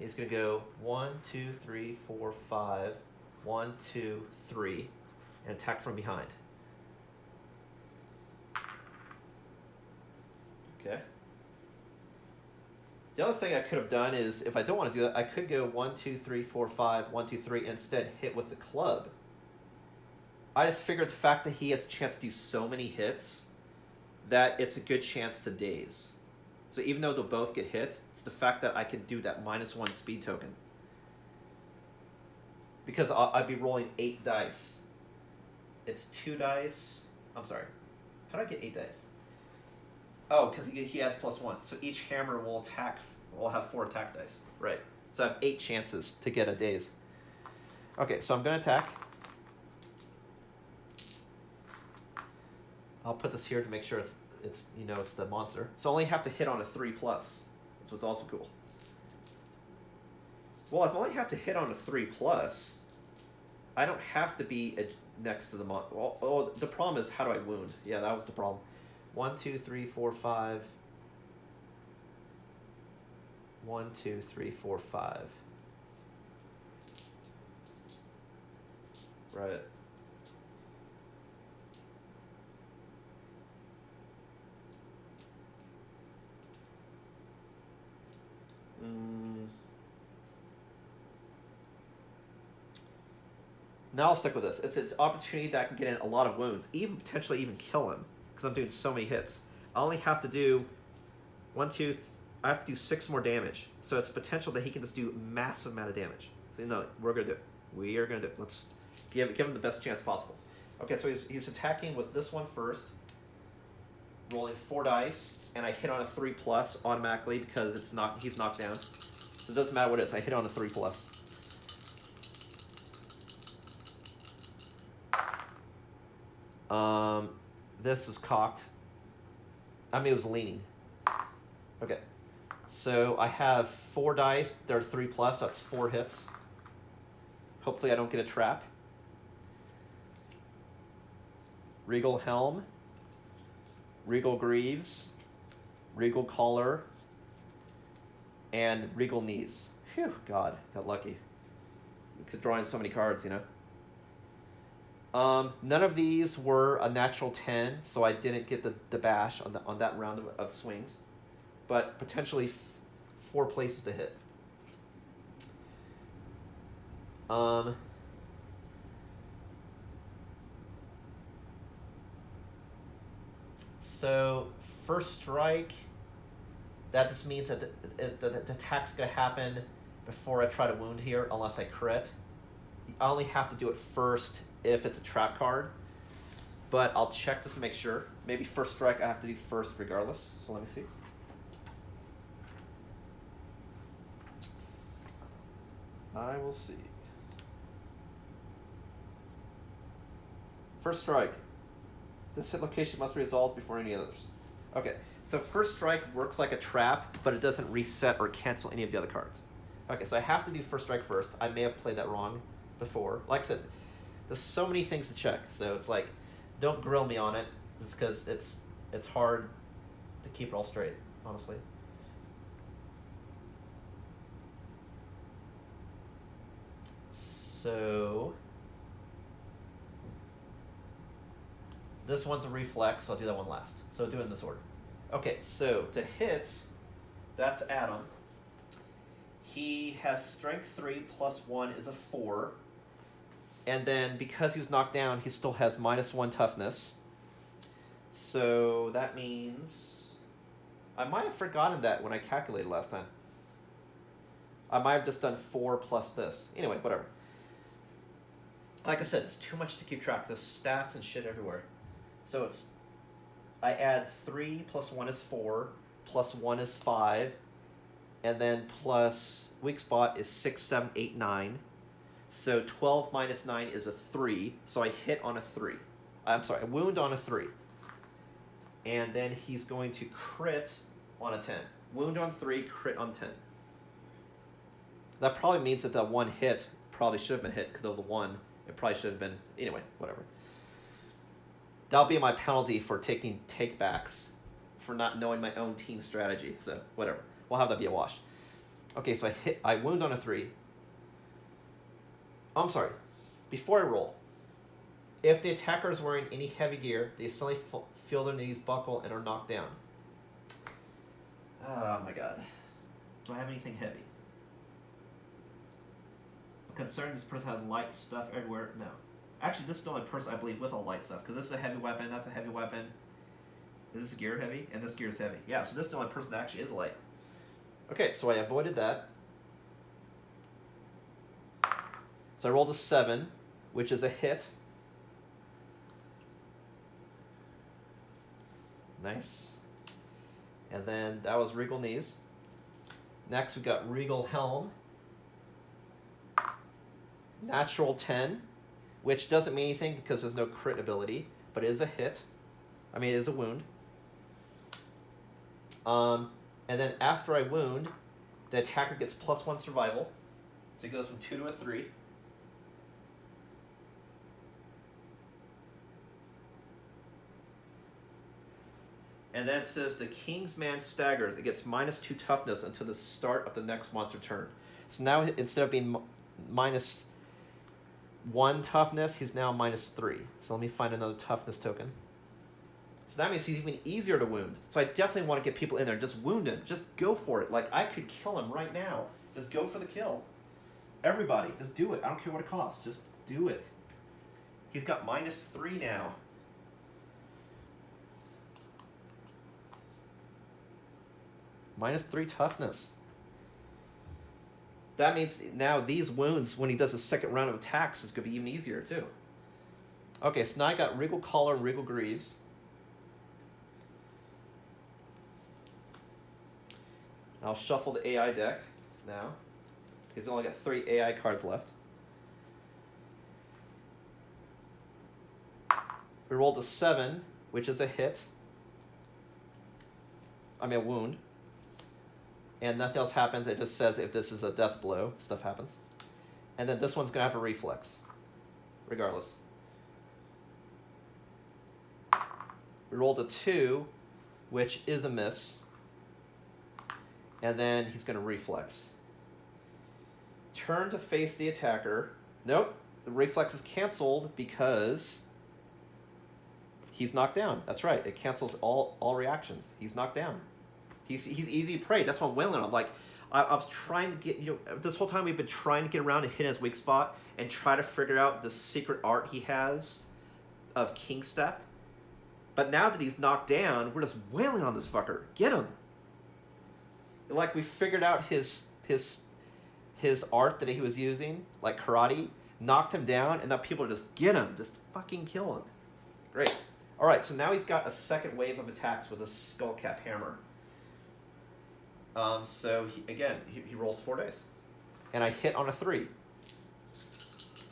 He's going to go 1, 2, 3, 4, 5. 1, 2, 3. And attack from behind. Okay. The other thing I could have done is, if I don't want to do that, I could go 1, 2, 3, 4, 5, 1, 2, 3, and instead hit with the club. I just figured the fact that he has a chance to do so many hits that it's a good chance to daze. So even though they'll both get hit, it's the fact that I can do that -1 speed token. Because I'd be rolling 8 dice. It's 2 dice. I'm sorry. How do I get 8 dice? Oh, because he adds +1. So each hammer will have 4 attack dice. Right. So I have 8 chances to get a daze. Okay, so I'm going to attack. I'll put this here to make sure it's the monster. So I only have to hit on a 3+. That's what's also cool. Well, if I only have to hit on a 3+, I don't have to be next to the monster. Well, oh, the problem is, how do I wound? Yeah, that was the problem. 1, 2, 3, 4, 5. 1, 2, 3, 4, 5. Right. Now I'll stick with this. It's an opportunity that I can get in a lot of wounds, even potentially even kill him, because I'm doing so many hits. I only have to do 1, 2. I have to do 6 more damage, so it's potential that he can just do a massive amount of damage. So no, we're gonna do it. We are gonna do it. Let's give him the best chance possible. Okay, so he's attacking with this one first, rolling 4 dice, and I hit on a 3+ automatically because he's knocked down. So it doesn't matter what it is. I hit on a 3+. This is cocked. I mean, it was leaning. Okay. So I have 4 dice. They're 3+. That's 4 hits. Hopefully I don't get a trap. Regal Helm. Regal Greaves. Regal Collar. And Regal Knees. Phew, God, got lucky. Because drawing so many cards, you know. None of these were a natural 10, so I didn't get the bash on that round of swings, but potentially 4 places to hit. So first strike, that just means that the attack's gonna happen before I try to wound here, unless I crit. I only have to do it first if it's a trap card, but I'll check just to make sure. Maybe first strike I have to do first regardless, so let me see. I will see. First strike. This hit location must be resolved before any others. Okay, so first strike works like a trap, but it doesn't reset or cancel any of the other cards. Okay, so I have to do first strike first. I may have played that wrong before. Like I said, there's so many things to check, so it's like, don't grill me on it. It's because it's hard to keep it all straight, honestly. So this one's a reflex, so I'll do that one last. So do it in this order. Okay, so to hit, that's Adam. He has strength 3 plus 1 is a 4. And then because he was knocked down, he still has -1 toughness. So that means I might have forgotten that when I calculated last time. I might have just done 4 plus this. Anyway, whatever. Like I said, it's too much to keep track. There's stats and shit everywhere. So I add 3 plus 1 is 4, plus 1 is 5, and then plus weak spot is 6, 7, 8, 9. So 12 minus 9 is a 3, so I hit on a 3. I'm sorry, I wound on a 3. And then he's going to crit on a 10. Wound on 3, crit on 10. That probably means that one hit probably should have been hit because it was a 1. It probably should have been, anyway, whatever. That'll be my penalty for taking takebacks for not knowing my own team strategy, so whatever. We'll have that be a wash. Okay, so I wound on a 3. I'm sorry. Before I roll, if the attacker is wearing any heavy gear, they suddenly feel their knees buckle and are knocked down. Oh my god. Do I have anything heavy? I'm concerned this person has light stuff everywhere. No. Actually, this is the only person I believe with all light stuff, because this is a heavy weapon, that's a heavy weapon. Is this gear heavy? And this gear is heavy. Yeah, so this is the only person that actually is light. Okay, so I avoided that. So I rolled a 7, which is a hit. Nice. And then that was Regal Knees. Next we got Regal Helm. Natural 10, which doesn't mean anything because there's no crit ability, but it is a hit. I mean, it is a wound. And then after I wound, the attacker gets +1 survival. So he goes from 2 to a 3. And then it says the King's Man staggers. It gets -2 toughness until the start of the next monster turn. So now instead of being -1 toughness, he's now -3. So let me find another toughness token. So that means he's even easier to wound. So I definitely want to get people in there. Just wound him. Just go for it. Like, I could kill him right now. Just go for the kill. Everybody, just do it. I don't care what it costs. Just do it. He's got -3 now. -3 toughness. That means now these wounds, when he does a second round of attacks, is going to be even easier too. Okay, so now I got Regal Collar and Regal Greaves. I'll shuffle the AI deck now. He's only got 3 AI cards left. We rolled a 7, which is a hit. I mean a wound. And nothing else happens. It just says if this is a death blow, stuff happens. And then this one's going to have a reflex, regardless. We rolled a 2, which is a miss. And then he's going to reflex. Turn to face the attacker. Nope, the reflex is canceled because he's knocked down. That's right, it cancels all reactions. He's knocked down. He's easy prey. That's why I'm wailing. I'm like, I was trying to get, this whole time we've been trying to get around to hit his weak spot and try to figure out the secret art he has of King Step. But now that he's knocked down, we're just wailing on this fucker. Get him. Like, we figured out his art that he was using, like karate, knocked him down, and now people are just, get him. Just fucking kill him. Great. All right, so now he's got a second wave of attacks with a Skullcap Hammer. So, he rolls 4 dice. And I hit on a 3.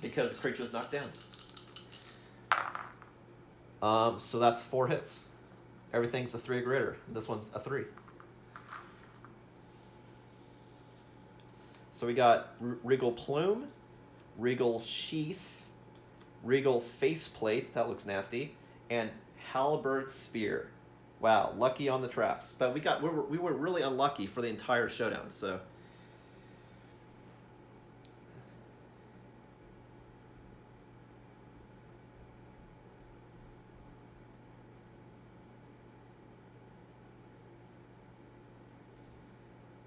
Because the creature's knocked down. So that's 4 hits. Everything's a 3 or greater. This one's a 3. So we got Regal Plume, Regal Sheath, Regal Faceplate, that looks nasty, and Halberd Spear. Wow, lucky on the traps. But we were really unlucky for the entire showdown, so.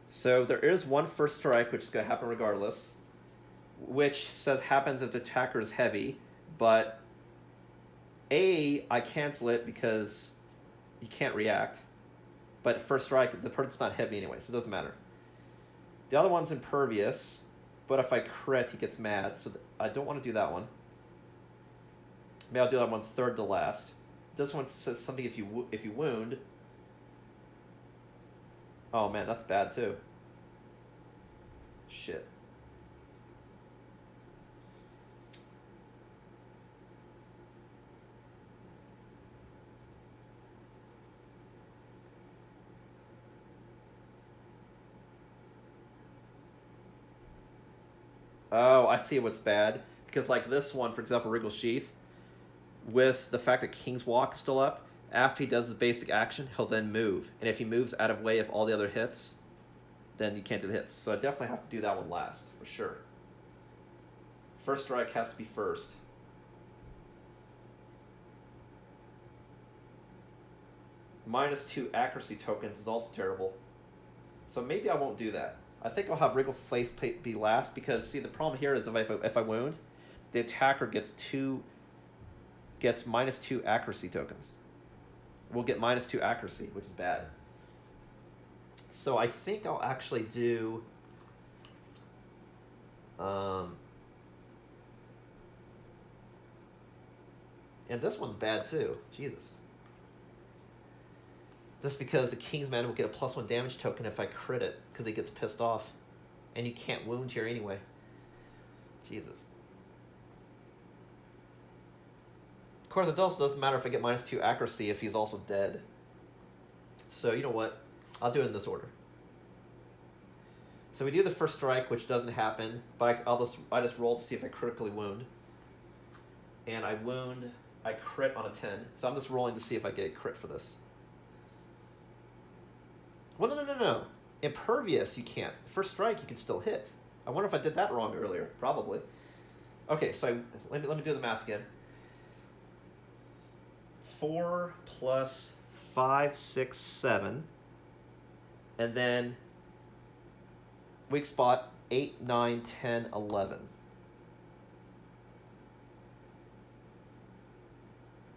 So there is one first strike, which is going to happen regardless, which says happens if the attacker is heavy, but I cancel it because you can't react. But first strike, the person's not heavy anyway, so it doesn't matter. The other one's impervious, but if I crit, he gets mad, so I don't want to do that one. Maybe I'll do that one third to last. This one says something if you wound. Oh man, that's bad too. Shit. Oh, I see what's bad. Because like this one, for example, Regal Sheath, with the fact that King's Walk is still up, after he does his basic action, he'll then move. And if he moves out of way of all the other hits, then you can't do the hits. So I definitely have to do that one last, for sure. First strike has to be first. -2 accuracy tokens is also terrible. So maybe I won't do that. I think I'll have Wriggle Faceplate be last because, see, the problem here is if I wound, the attacker gets -2 accuracy tokens. We'll get -2 accuracy, which is bad. So I think I'll actually do... and this one's bad too. Jesus. This because the King's Man will get a +1 damage token if I crit it, because he gets pissed off. And you can't wound here anyway. Jesus. Of course, it also doesn't matter if I get -2 accuracy if he's also dead. So, you know what? I'll do it in this order. So we do the first strike, which doesn't happen, but I just roll to see if I critically wound. And I wound, I crit on a 10. So I'm just rolling to see if I get a crit for this. Well, no. Impervious, you can't. First strike, you can still hit. I wonder if I did that wrong earlier. Probably. Okay, so let me do the math again. 4 plus 5, 6, 7. And then weak spot 8, 9, 10, 11.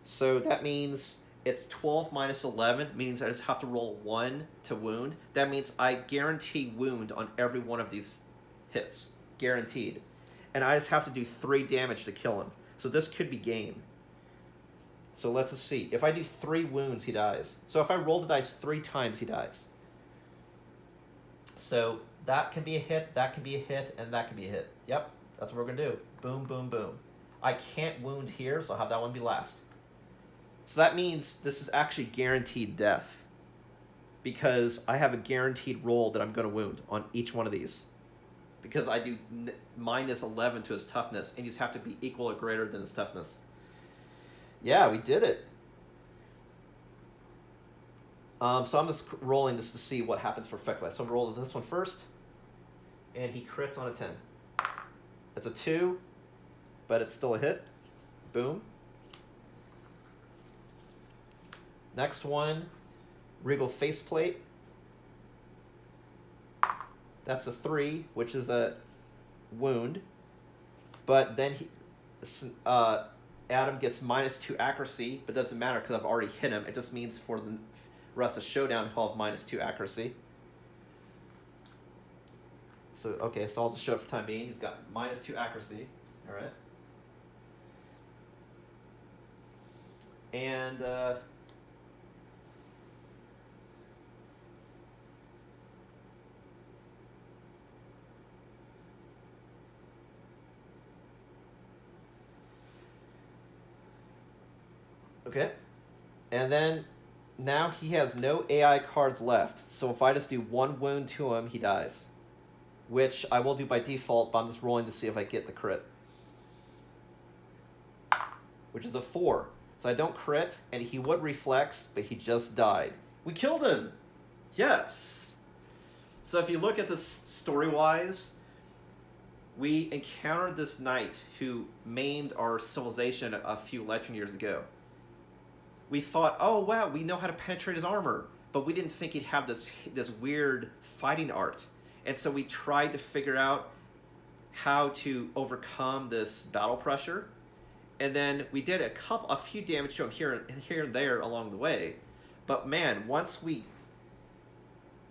So that means it's 12 minus 11, means I just have to roll 1 to wound. That means I guarantee wound on every one of these hits. Guaranteed. And I just have to do 3 damage to kill him. So this could be game. So let's just see. If I do 3 wounds, he dies. So if I roll the dice 3 times, he dies. So that can be a hit, that can be a hit, and that can be a hit. Yep, that's what we're going to do. Boom, boom, boom. I can't wound here, so I'll have that one be last. So that means this is actually guaranteed death, because I have a guaranteed roll that I'm going to wound on each one of these. Because I do -11 to his toughness, and you just have to be equal or greater than his toughness. Yeah, we did it. So I'm just rolling this to see what happens for effect. So I'm rolling this one first, and he crits on a 10. It's a 2, but it's still a hit. Boom. Next one, Regal Faceplate. That's a 3, which is a wound. But then Adam gets -2 accuracy, but doesn't matter because I've already hit him. It just means for the rest of Showdown, he'll have -2 accuracy. So, okay, so I'll just show it for time being. He's got -2 accuracy. All right. And okay. And then now he has no AI cards left. So if I just do 1 wound to him, he dies. Which I will do by default, but I'm just rolling to see if I get the crit. Which is a 4. So I don't crit, and he would reflex, but he just died. We killed him! Yes! So if you look at this story-wise, we encountered this knight who maimed our civilization a few legend years ago. We thought, oh wow, we know how to penetrate his armor, but we didn't think he'd have this weird fighting art. And so we tried to figure out how to overcome this battle pressure. And then we did a few damage to him here and there along the way. But man, once we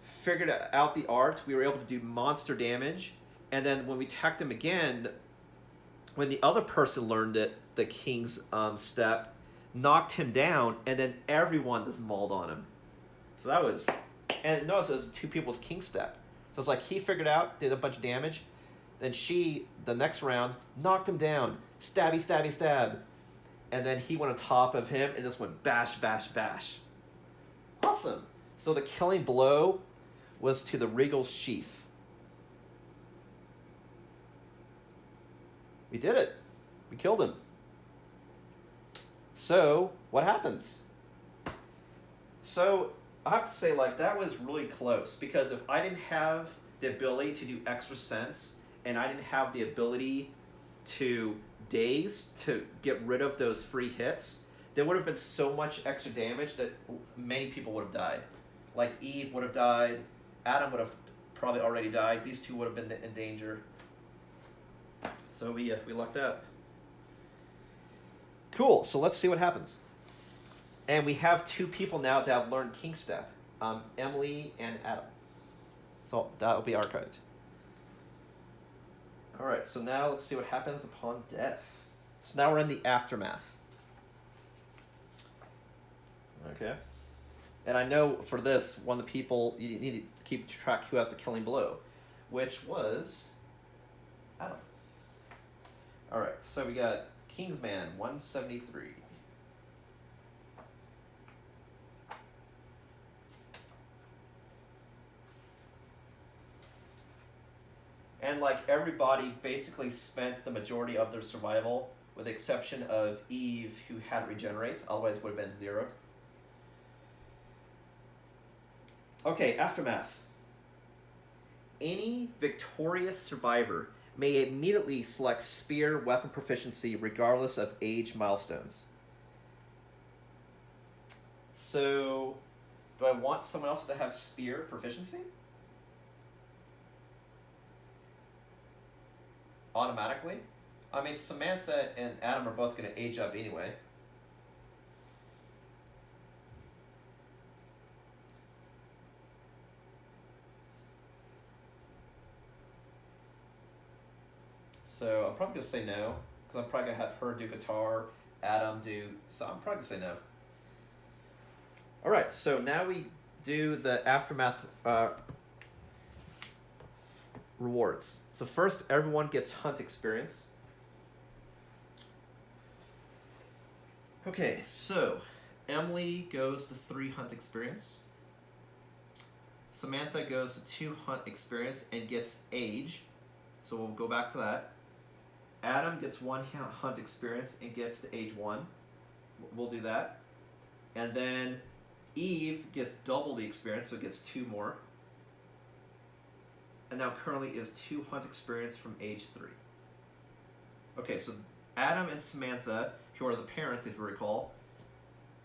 figured out the art, we were able to do monster damage. And then when we attacked him again, when the other person learned it, the King's Step, knocked him down, and then everyone just mauled on him. So that was... And notice it was 2 people with King's Step. So it's like he figured out, did a bunch of damage, then she, the next round, knocked him down. Stabby, stabby, stab. And then he went on top of him and just went bash, bash, bash. Awesome. So the killing blow was to the Regal Sheath. We did it. We killed him. So, what happens? So, I have to say, like, that was really close, because if I didn't have the ability to do extra sense, and I didn't have the ability to daze to get rid of those free hits, there would have been so much extra damage that many people would have died. Like, Eve would have died, Adam would have probably already died, these two would have been in danger. So we lucked out. Cool, so let's see what happens. And we have two people now that have learned King Step, Emily and Adam. So that will be archived. All right, so now let's see what happens upon death. So now we're in the aftermath. Okay. And I know for this, one of the people, you need to keep track who has the killing blow, which was Adam. All right, so we got Kingsman 173. And like everybody basically spent the majority of their survival, with the exception of Eve, who had to regenerate, otherwise it would have been 0. Okay, aftermath. Any victorious survivor may immediately select spear weapon proficiency regardless of age milestones. So, do I want someone else to have spear proficiency? Automatically? I mean, Samantha and Adam are both going to age up anyway. So I'm probably going to say no, because I'm probably going to have her do guitar, Adam do... So I'm probably going to say no. Alright, so now we do the aftermath rewards. So first, everyone gets hunt experience. Okay, so Emily goes to 3 hunt experience. Samantha goes to 2 hunt experience and gets age. So we'll go back to that. Adam gets 1 hunt experience and gets to age 1. We'll do that. And then Eve gets double the experience, so it gets 2 more. And now currently is 2 hunt experience from age 3. Okay, so Adam and Samantha, who are the parents, if you recall,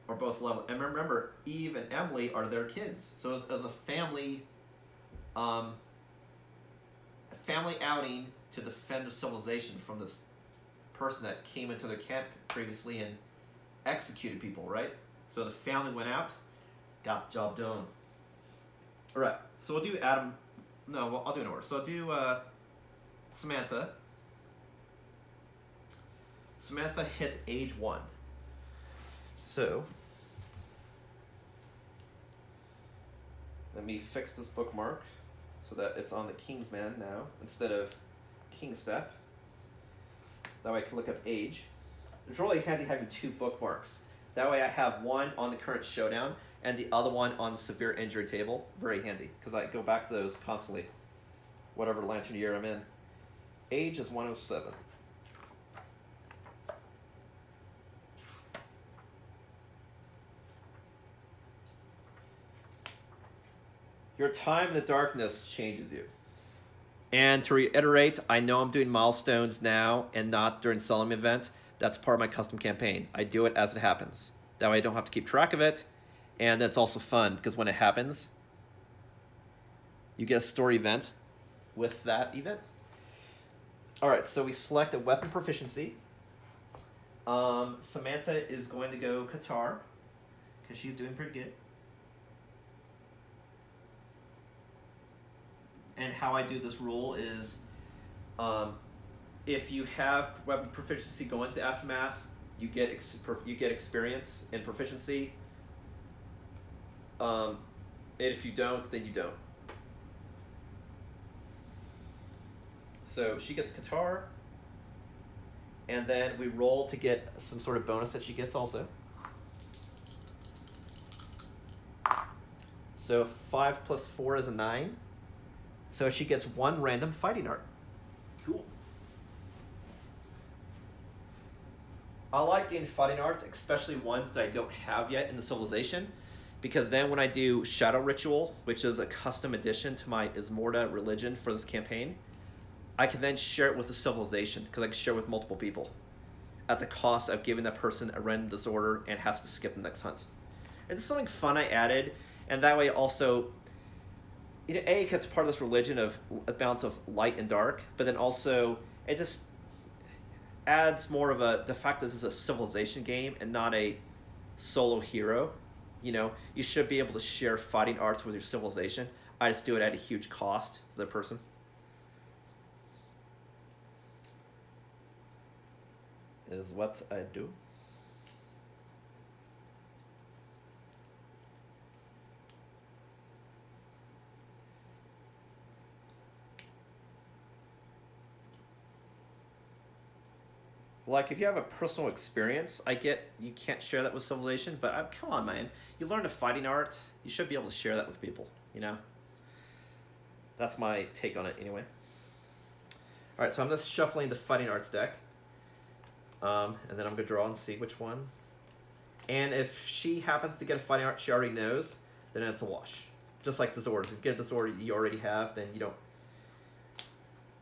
are both level. And remember, Eve and Emily are their kids. So as a family, outing to defend the civilization from this person that came into their camp previously and executed people, right? So the family went out, got the job done. All right, so we'll do Adam. No, well, I'll do an order. So I'll do Samantha. Samantha hit age 1. So let me fix this bookmark so that it's on the Kingsman now instead of King Step. That way I can look up age. It's really handy having 2 bookmarks. That way I have one on the current Showdown and the other one on the severe injury table. Very handy, because I go back to those constantly, whatever lantern year I'm in. Age is 107. Your time in the darkness changes you. And to reiterate, I know I'm doing milestones now and not during Solemn event. That's part of my custom campaign. I do it as it happens. That way I don't have to keep track of it. And it's also fun, because when it happens, you get a story event with that event. Alright, so we select a weapon proficiency. Samantha is going to go Qatar, because she's doing pretty good. And how I do this rule is, if you have weapon proficiency go into Aftermath, you get experience and proficiency. And if you don't, then you don't. So she gets Qatar, and then we roll to get some sort of bonus that she gets also. So 5 plus 4 is a 9. So she gets 1 random fighting art. Cool. I like getting fighting arts, especially ones that I don't have yet in the civilization, because then when I do Shadow Ritual, which is a custom addition to my Ismortah religion for this campaign, I can then share it with the civilization, because I can share it with multiple people at the cost of giving that person a random disorder and has to skip the next hunt. And it's something fun I added, and that way also, you know, A, it's part of this religion of a balance of light and dark, but then also it just adds more of the fact that this is a civilization game and not a solo hero. You know, you should be able to share fighting arts with your civilization. I just do it at a huge cost to the person. Is what I do. Like, if you have a personal experience, I get you can't share that with civilization, but come on, man. You learned a fighting art, you should be able to share that with people, you know? That's my take on it, anyway. Alright, so I'm just shuffling the fighting arts deck. And then I'm going to draw and see which one. And if she happens to get a fighting art she already knows, then it's a wash. Just like disorders. If you get a disorder you already have, then you don't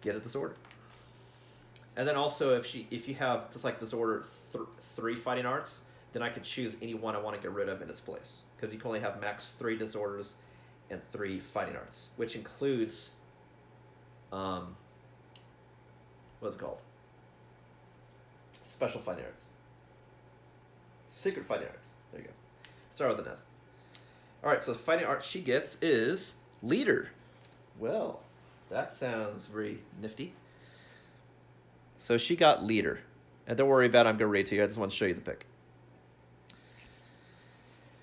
get a disorder. And then also, if you have, just like disorder 3 fighting arts, then I could choose any one I want to get rid of in its place. Because you can only have max 3 disorders and 3 fighting arts, which includes, what's it called? Special fighting arts. Secret fighting arts. There you go. Start with an S. Alright, so the fighting art she gets is Leader. Well, that sounds very nifty. So she got Leader. And don't worry about it, I'm going to read it to you. I just want to show you the pick.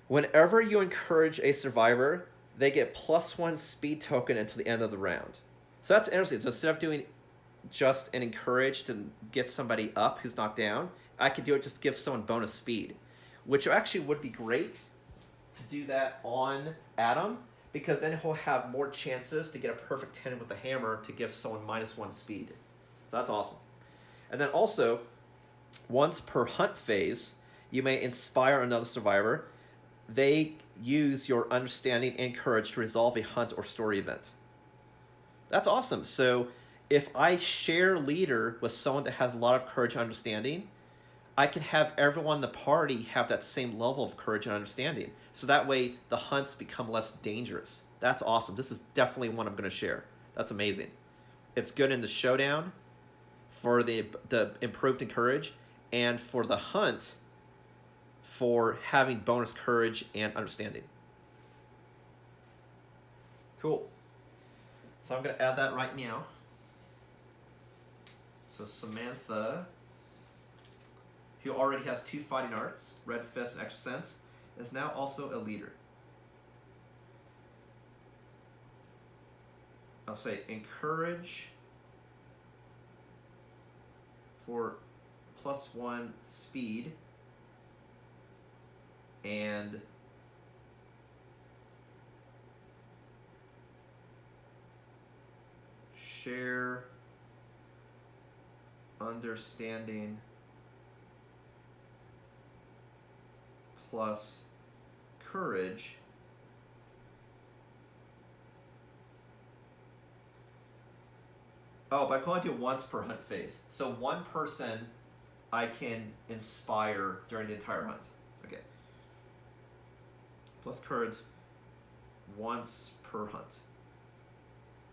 Whenever you encourage a survivor, they get +1 speed token until the end of the round. So that's interesting. So instead of doing just an encourage to get somebody up who's knocked down, I could do it just to give someone bonus speed, which actually would be great to do that on Adam, because then he'll have more chances to get a perfect 10 with the hammer to give someone -1 speed. So that's awesome. And then also, once per hunt phase, you may inspire another survivor. They use your understanding and courage to resolve a hunt or story event. That's awesome. So if I share Leader with someone that has a lot of courage and understanding, I can have everyone in the party have that same level of courage and understanding. So that way the hunts become less dangerous. That's awesome. This is definitely one I'm going to share. That's amazing. It's good in the Showdown for the improved in courage, and for the hunt for having bonus courage and understanding. Cool. So I'm going to add that right now. So Samantha, who already has 2 fighting arts, Red Fist and Extra Sense, is now also a Leader. I'll say encourage for +1 speed and share understanding plus courage but I can only do once per hunt phase. So one person I can inspire during the entire hunt. Okay. Plus courage once per hunt.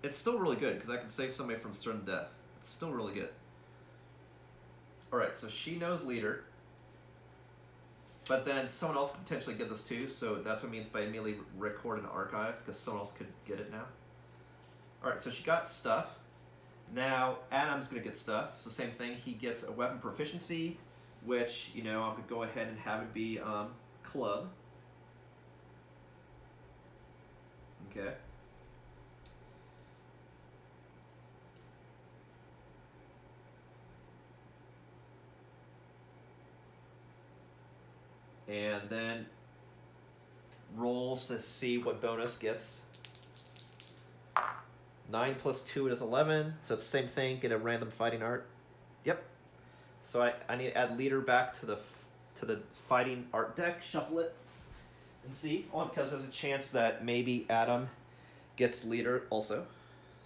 It's still really good because I can save somebody from certain death. It's still really good. Alright, so she knows Leader. But then someone else could potentially get this too, so that's what it means by immediately record an archive, because someone else could get it now. Alright, so she got stuff. Now Adam's going to get stuff. So same thing, he gets a weapon proficiency, which, you know, I'm going to go ahead and have it be club. Okay. And then rolls to see what bonus gets. 9 plus 2 is 11, so it's the same thing, get a random fighting art. Yep. So I need to add Leader back to the fighting art deck, shuffle it. and see. Oh, because there's a chance that maybe Adam gets leader also.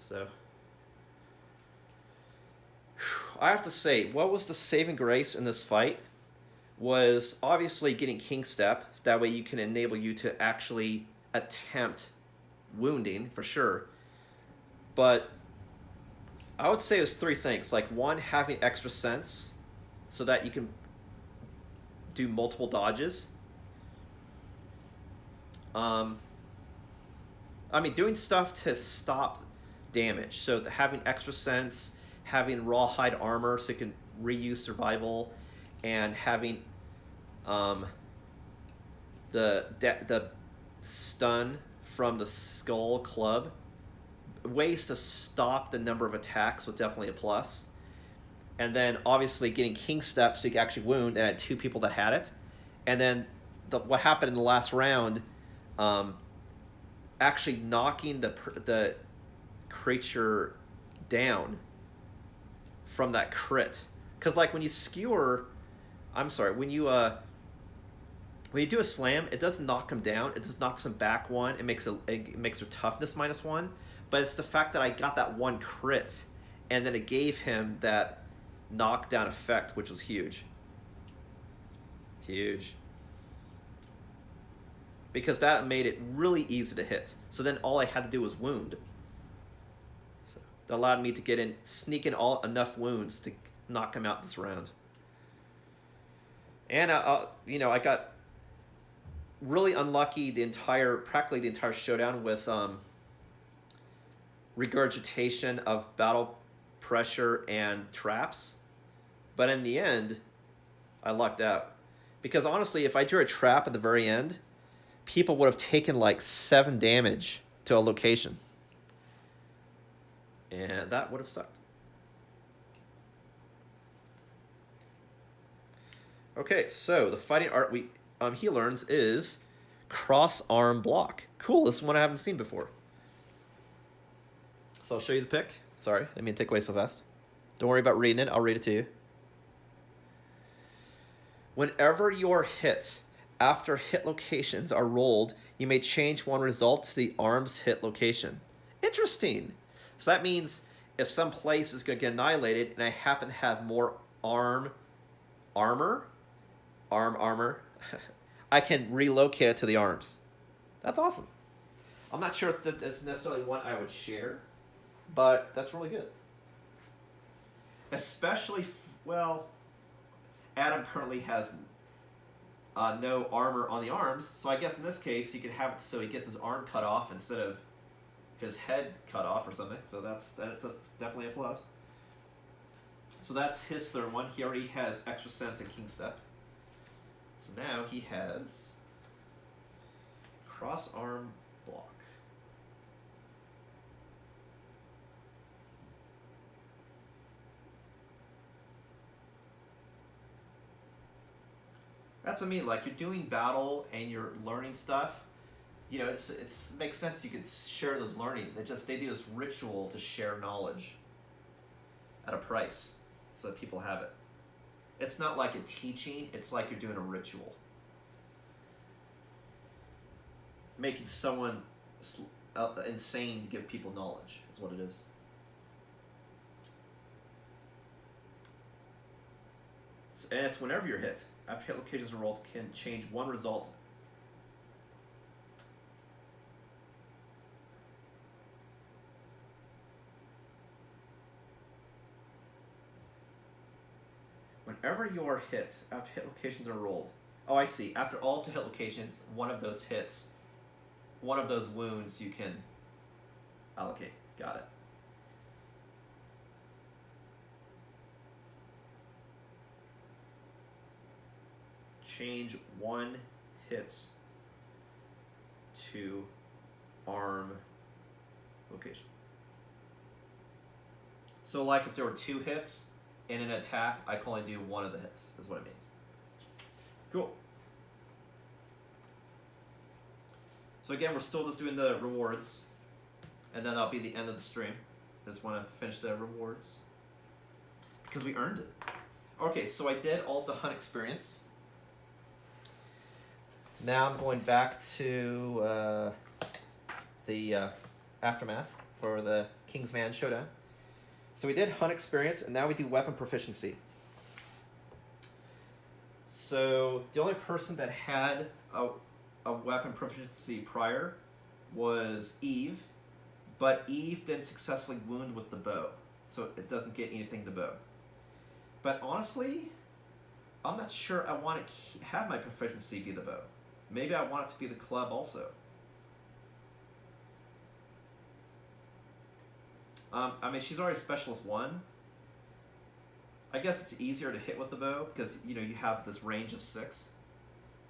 So I have to say, what was the saving grace in this fight was obviously getting King Step. So that way you can enable you to actually attempt wounding for sure. But I would say it was three things. Like one, having extra sense so that you can do multiple dodges. I mean, doing stuff to stop damage. So having extra sense, having rawhide armor so you can reuse survival, and having the stun from the skull club. Ways to stop the number of attacks was definitely a plus. And then obviously getting King Step so you can actually wound, and I had two people that had it. And then what happened in the last round, actually knocking the creature down from that crit. Because like when you skewer, when you do a slam, it doesn't knock him down. It just knocks him back one. It makes their toughness -1. But it's the fact that I got that one crit, and then it gave him that knockdown effect, which was huge. Huge. Because that made it really easy to hit. So then all I had to do was wound. So that allowed me to sneak in enough wounds to knock him out this round. And I got really unlucky practically the entire showdown with regurgitation of battle pressure and traps. But in the end, I lucked out. Because honestly, if I drew a trap at the very end, people would have taken like 7 damage to a location. And that would have sucked. Okay, so the fighting art he learns is cross arm block. Cool, this is one I haven't seen before. So I'll show you the pick. Sorry, I didn't mean to take away so fast. Don't worry about reading it, I'll read it to you. Whenever you're hit, after hit locations are rolled, you may change one result to the arm's hit location. Interesting. So that means if some place is going to get annihilated and I happen to have more armor, I can relocate it to the arms. That's awesome. I'm not sure if it's necessarily one I would share, but that's really good. Especially, Adam currently has no armor on the arms, so I guess in this case he could have it so he gets his arm cut off instead of his head cut off or something. So that's definitely a plus. So that's his third one. He already has extra sense and King Step. So now he has cross arm block. That's what I mean. Like you're doing battle and you're learning stuff. You know, it makes sense you could share those learnings. They do this ritual to share knowledge at a price so that people have it. It's not like a teaching, it's like you're doing a ritual. Making someone insane to give people knowledge is what it is. And it's whenever you're hit. After hit locations are rolled, can change one result. Whenever you are hit, after hit locations are rolled. Oh, I see. After all of the hit locations, one of those hits, one of those wounds you can allocate. Got it. Change one hit to arm location. So like if there were 2 hits in an attack, I can only do one of the hits, is what it means. Cool. So again, we're still just doing the rewards, and then that'll be the end of the stream. I just want to finish the rewards because we earned it. Okay, so I did all of the hunt experience. now I'm going back to the Aftermath for the Kingsman Showdown. So we did Hunt Experience, and now we do Weapon Proficiency. So the only person that had a Weapon Proficiency prior was Eve, but Eve didn't successfully wound with the bow, so it doesn't get anything to bow. But honestly, I'm not sure I want to have my proficiency be the bow. Maybe I want it to be the club also. I mean, she's already Specialist 1. I guess it's easier to hit with the bow because, you know, you have this range of 6.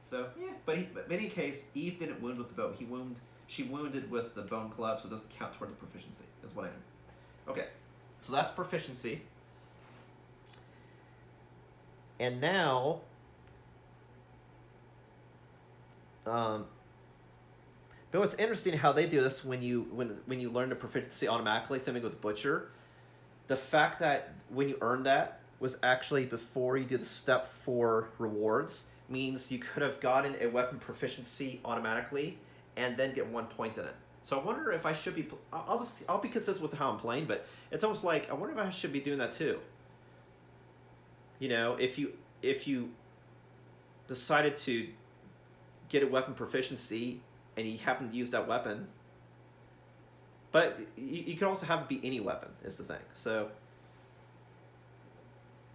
So, yeah, but in any case, Eve didn't wound with the bow. She wounded with the bone club, so it doesn't count toward the proficiency, is what I mean. Okay, so that's proficiency. And now, but what's interesting how they do this when you learn the proficiency automatically, something with Butcher, the fact that when you earn that was actually before you do the step 4 rewards means you could have gotten a weapon proficiency automatically and then get 1 point in it. So I wonder if I should be, I'll be consistent with how I'm playing, but it's almost like I wonder if I should be doing that too. You know, if you decided to get a weapon proficiency and you happen to use that weapon, but you could also have it be any weapon is the thing. So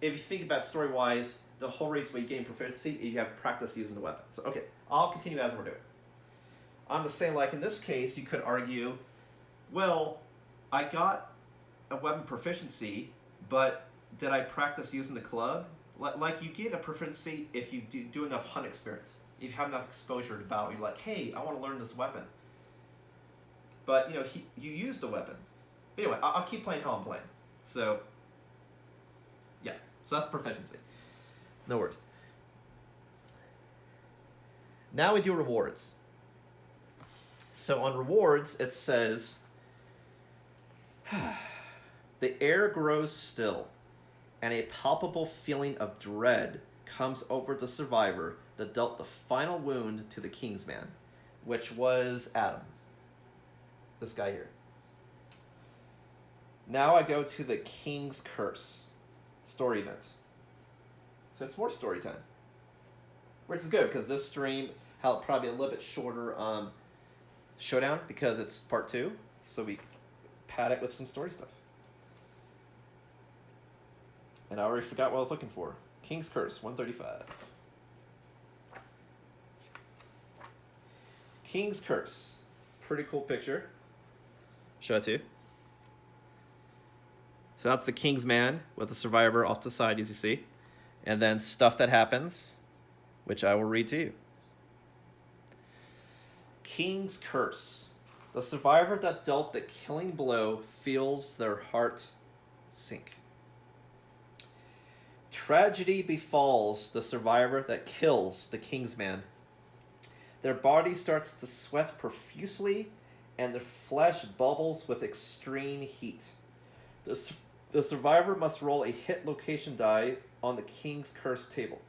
if you think about story-wise, the whole reason why you gain proficiency is you have to practice using the weapon. So okay, I'll continue as we're doing. I'm just saying, like in this case, you could argue, well, I got a weapon proficiency, but did I practice using the club? Like you get a proficiency if you do enough hunt experience. If you have enough exposure to battle, you're like, hey, I want to learn this weapon. But you know, you used the weapon. But anyway, I'll keep playing how I'm playing. So yeah, so that's proficiency. No worries. Now we do rewards. So on rewards, it says, the air grows still, and a palpable feeling of dread comes over the survivor that dealt the final wound to the Kingsman, which was Adam. This guy here. Now I go to the King's Curse story event. So it's more story time, which is good because this stream held probably a little bit shorter Showdown because it's part 2, so we pad it with some story stuff. And I already forgot what I was looking for. King's Curse 135. King's Curse. Pretty cool picture. Show it to you. So that's the King's Man with the survivor off to the side, as you see. And then stuff that happens, which I will read to you. King's Curse. The survivor that dealt the killing blow feels their heart sink. Tragedy befalls the survivor that kills the Kingsman. Their body starts to sweat profusely, and their flesh bubbles with extreme heat. The survivor must roll a hit location die on the King's Curse table.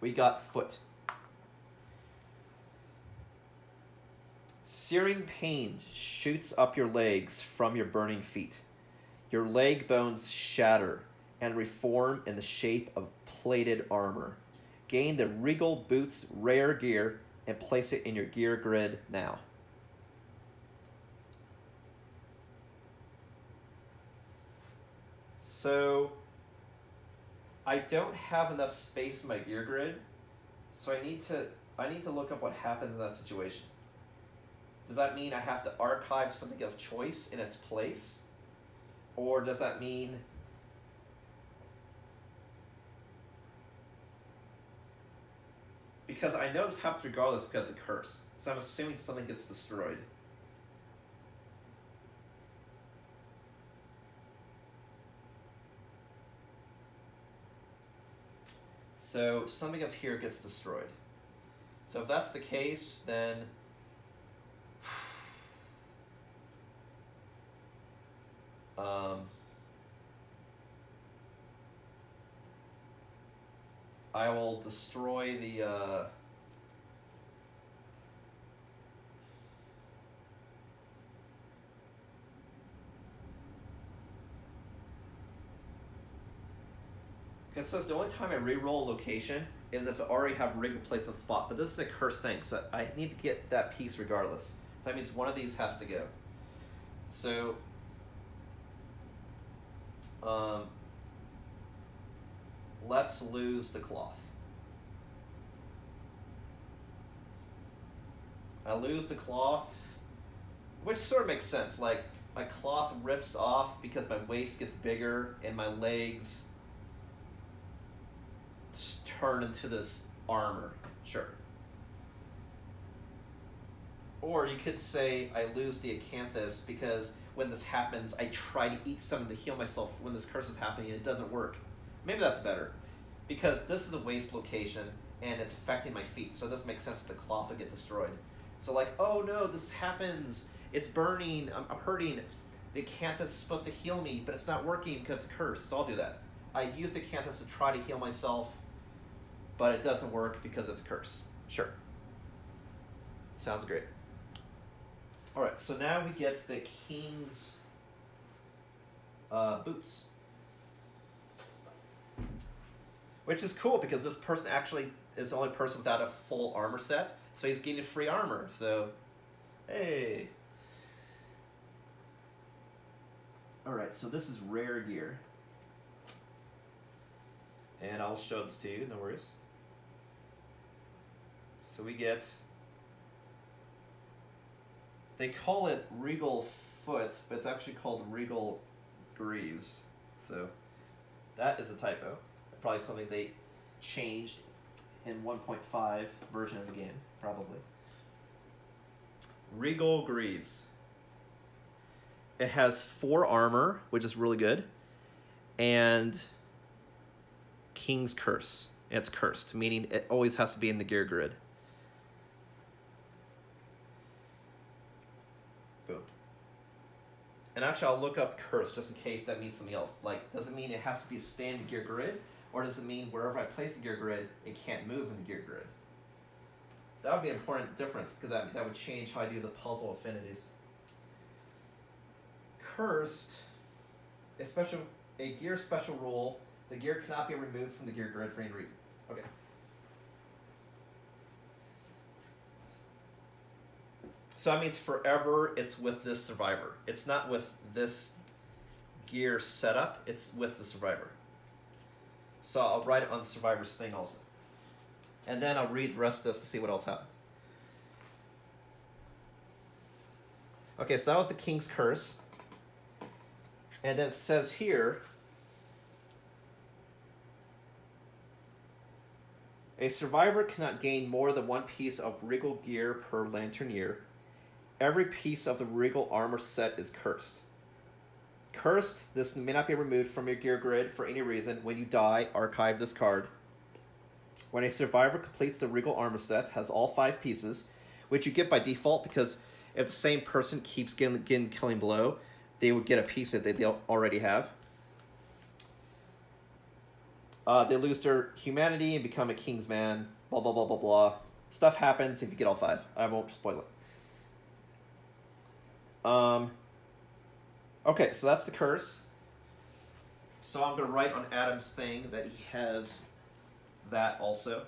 We got foot. Searing pain shoots up your legs from your burning feet. Your leg bones shatter and reform in the shape of plated armor. Gain the Regal Boots rare gear and place it in your gear grid now. So I don't have enough space in my gear grid, so I need to look up what happens in that situation. Does that mean I have to archive something of choice in its place? Or does that mean because I know this happens regardless because it's a curse, so I'm assuming something gets destroyed. So something of here gets destroyed. So if that's the case, then I will destroy the... It says the only time I reroll a location is if I already have Regal placed on the spot, but this is a cursed thing, so I need to get that piece regardless. So that means one of these has to go. So, let's lose the cloth. I lose the cloth, which sort of makes sense. Like, my cloth rips off because my waist gets bigger and my legs turn into this armor. Sure. Or you could say I lose the acanthus because when this happens, I try to eat something to heal myself when this curse is happening and it doesn't work. Maybe that's better. Because this is a waist location and it's affecting my feet, so it doesn't make sense that the cloth would get destroyed. So like, oh no, this happens, it's burning, I'm hurting, the acanthus is supposed to heal me, but it's not working because it's cursed, so I'll do that. I use the acanthus to try to heal myself, but it doesn't work because it's a curse. Sure. Sounds great. All right, so now we get the king's boots. Which is cool because this person actually is the only person without a full armor set, so he's getting free armor, so hey. All right, so this is rare gear. And I'll show this to you, no worries. So we get, they call it Regal Foot, but it's actually called Regal Greaves. So that is a typo. Probably something they changed in 1.5 version of the game, probably. Regal Greaves. It has 4 armor, which is really good, and King's Curse. It's cursed, meaning it always has to be in the gear grid. Boom. And actually, I'll look up curse just in case that means something else. Like, does it mean it has to be stay in the gear grid, or does it mean wherever I place the gear grid, it can't move in the gear grid? That would be an important difference because that would change how I do the puzzle affinities. Cursed, a gear special rule. The gear cannot be removed from the gear grid for any reason. Okay. So that means forever it's with this survivor. It's not with this gear setup, it's with the survivor. So I'll write it on the survivor's thing also. And then I'll read the rest of this to see what else happens. Okay, so that was the King's Curse. And then it says here, a survivor cannot gain more than 1 piece of regal gear per lantern year. Every piece of the regal armor set is cursed. Cursed, this may not be removed from your gear grid for any reason. When you die, archive this card. When a survivor completes the regal armor set, has all 5 pieces, which you get by default because if the same person keeps getting killing blow, they would get a piece that they already have. They lose their humanity and become a king's man, blah, blah, blah, blah, blah. Stuff happens if you get all 5. I won't spoil it. Okay, so that's the curse. So I'm going to write on Adam's thing that he has that also.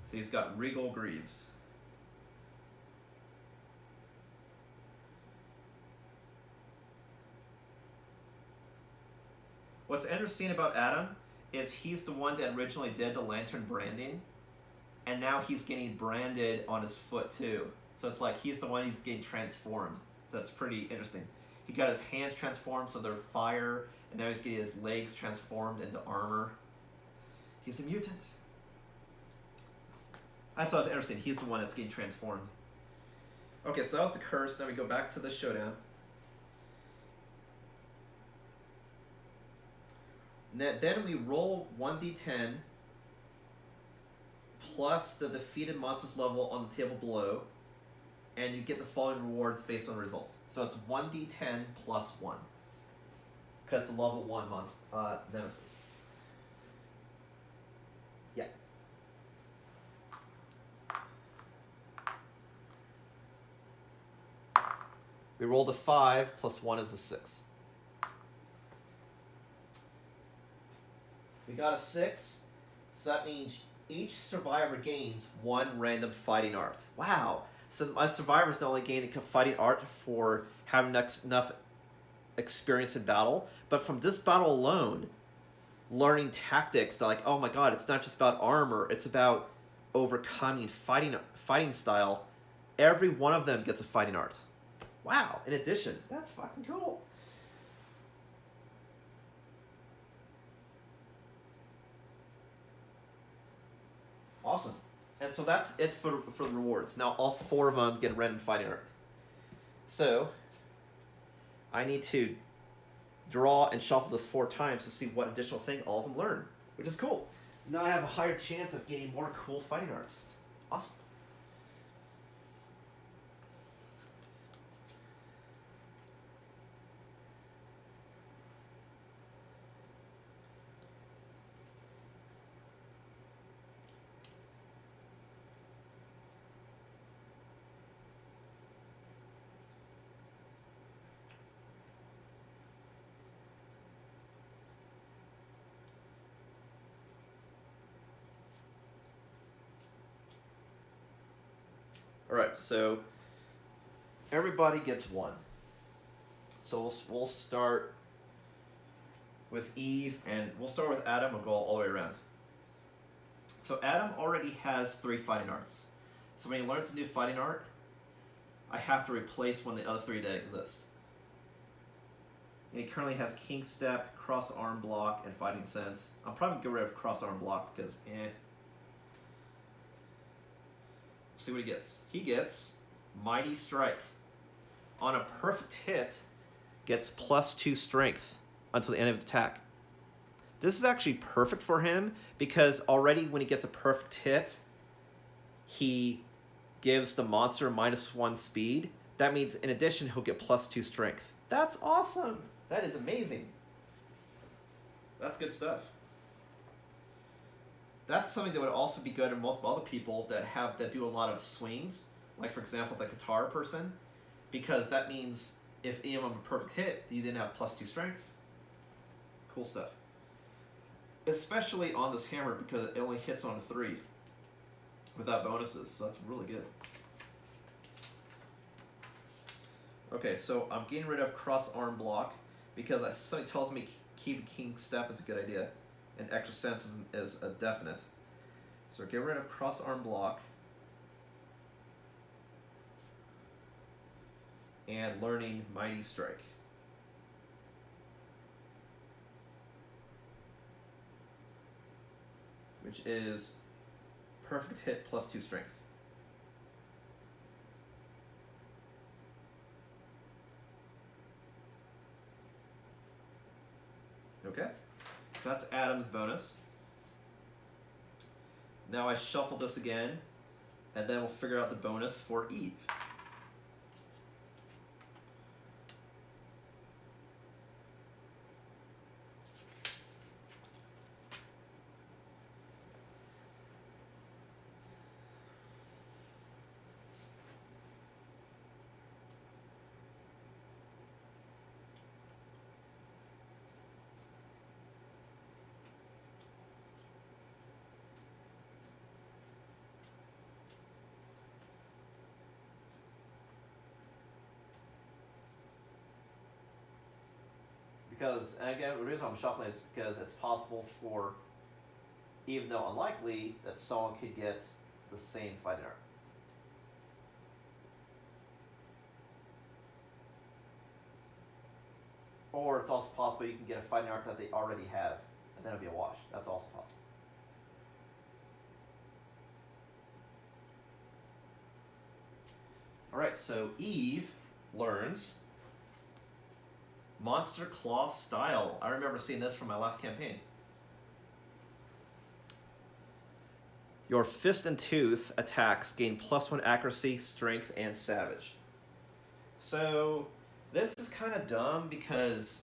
So he's got Regal Greaves. What's interesting about Adam is he's the one that originally did the lantern branding, and now he's getting branded on his foot too. So it's like he's the one who's getting transformed. So that's pretty interesting. He got his hands transformed so they're fire, and now he's getting his legs transformed into armor. He's a mutant. That's what's interesting. He's the one that's getting transformed. Okay, so that was the curse. Now we go back to the showdown. Then we roll 1d10 plus the defeated monster's level on the table below, and you get the following rewards based on results. So it's 1d10 plus 1. because it's a level 1 Nemesis. Yeah. We rolled a 5, plus 1 is a 6. We got a 6, so that means each survivor gains 1 random fighting art. Wow! So my survivors not only gain fighting art for having enough experience in battle, but from this battle alone, learning tactics. They're like, oh my god, it's not just about armor, it's about overcoming fighting style. Every one of them gets a fighting art. Wow, in addition, that's fucking cool. Awesome. And so that's it for the rewards. Now all 4 of them get a random fighting art. So I need to draw and shuffle this 4 times to see what additional thing all of them learn, which is cool. Now I have a higher chance of getting more cool fighting arts. Awesome. Alright, so everybody gets 1. So we'll start with Eve, and we'll start with Adam and go all the way around. So Adam already has 3 fighting arts. So when he learns a new fighting art, I have to replace one of the other 3 that exist. And he currently has King Step, Cross Arm Block, and Fighting Sense. I'll probably get rid of Cross Arm Block because See what he gets. He gets Mighty Strike. On a perfect hit, gets +2 strength until the end of the attack. This is actually perfect for him because already when he gets a perfect hit, he gives the monster -1 speed. That means in addition, he'll get +2 strength. That's awesome. That is amazing. That's good stuff. That's something that would also be good in multiple other people that do a lot of swings, like for example the guitar person, because that means if any of them a perfect hit, you then have +2 strength. Cool stuff. Especially on this hammer because it only hits on a 3 without bonuses, so that's really good. Okay, so I'm getting rid of Cross Arm Block because something tells me keeping King Step is a good idea. And Extra Sense is a definite. So get rid of Cross Arm Block. And learning Mighty Strike. Which is perfect hit +2 strength. Okay? So that's Adam's bonus. Now I shuffle this again, and then we'll figure out the bonus for Eve. Because, and again, the reason I'm shuffling is because it's possible for, even though unlikely, that someone could get the same fighting art. Or it's also possible you can get a fighting art that they already have, and then it'll be a wash. That's also possible. Alright, so Eve learns Monster Claw Style. I remember seeing this from my last campaign. Your Fist and Tooth attacks gain +1 accuracy, strength, and savage. So this is kind of dumb because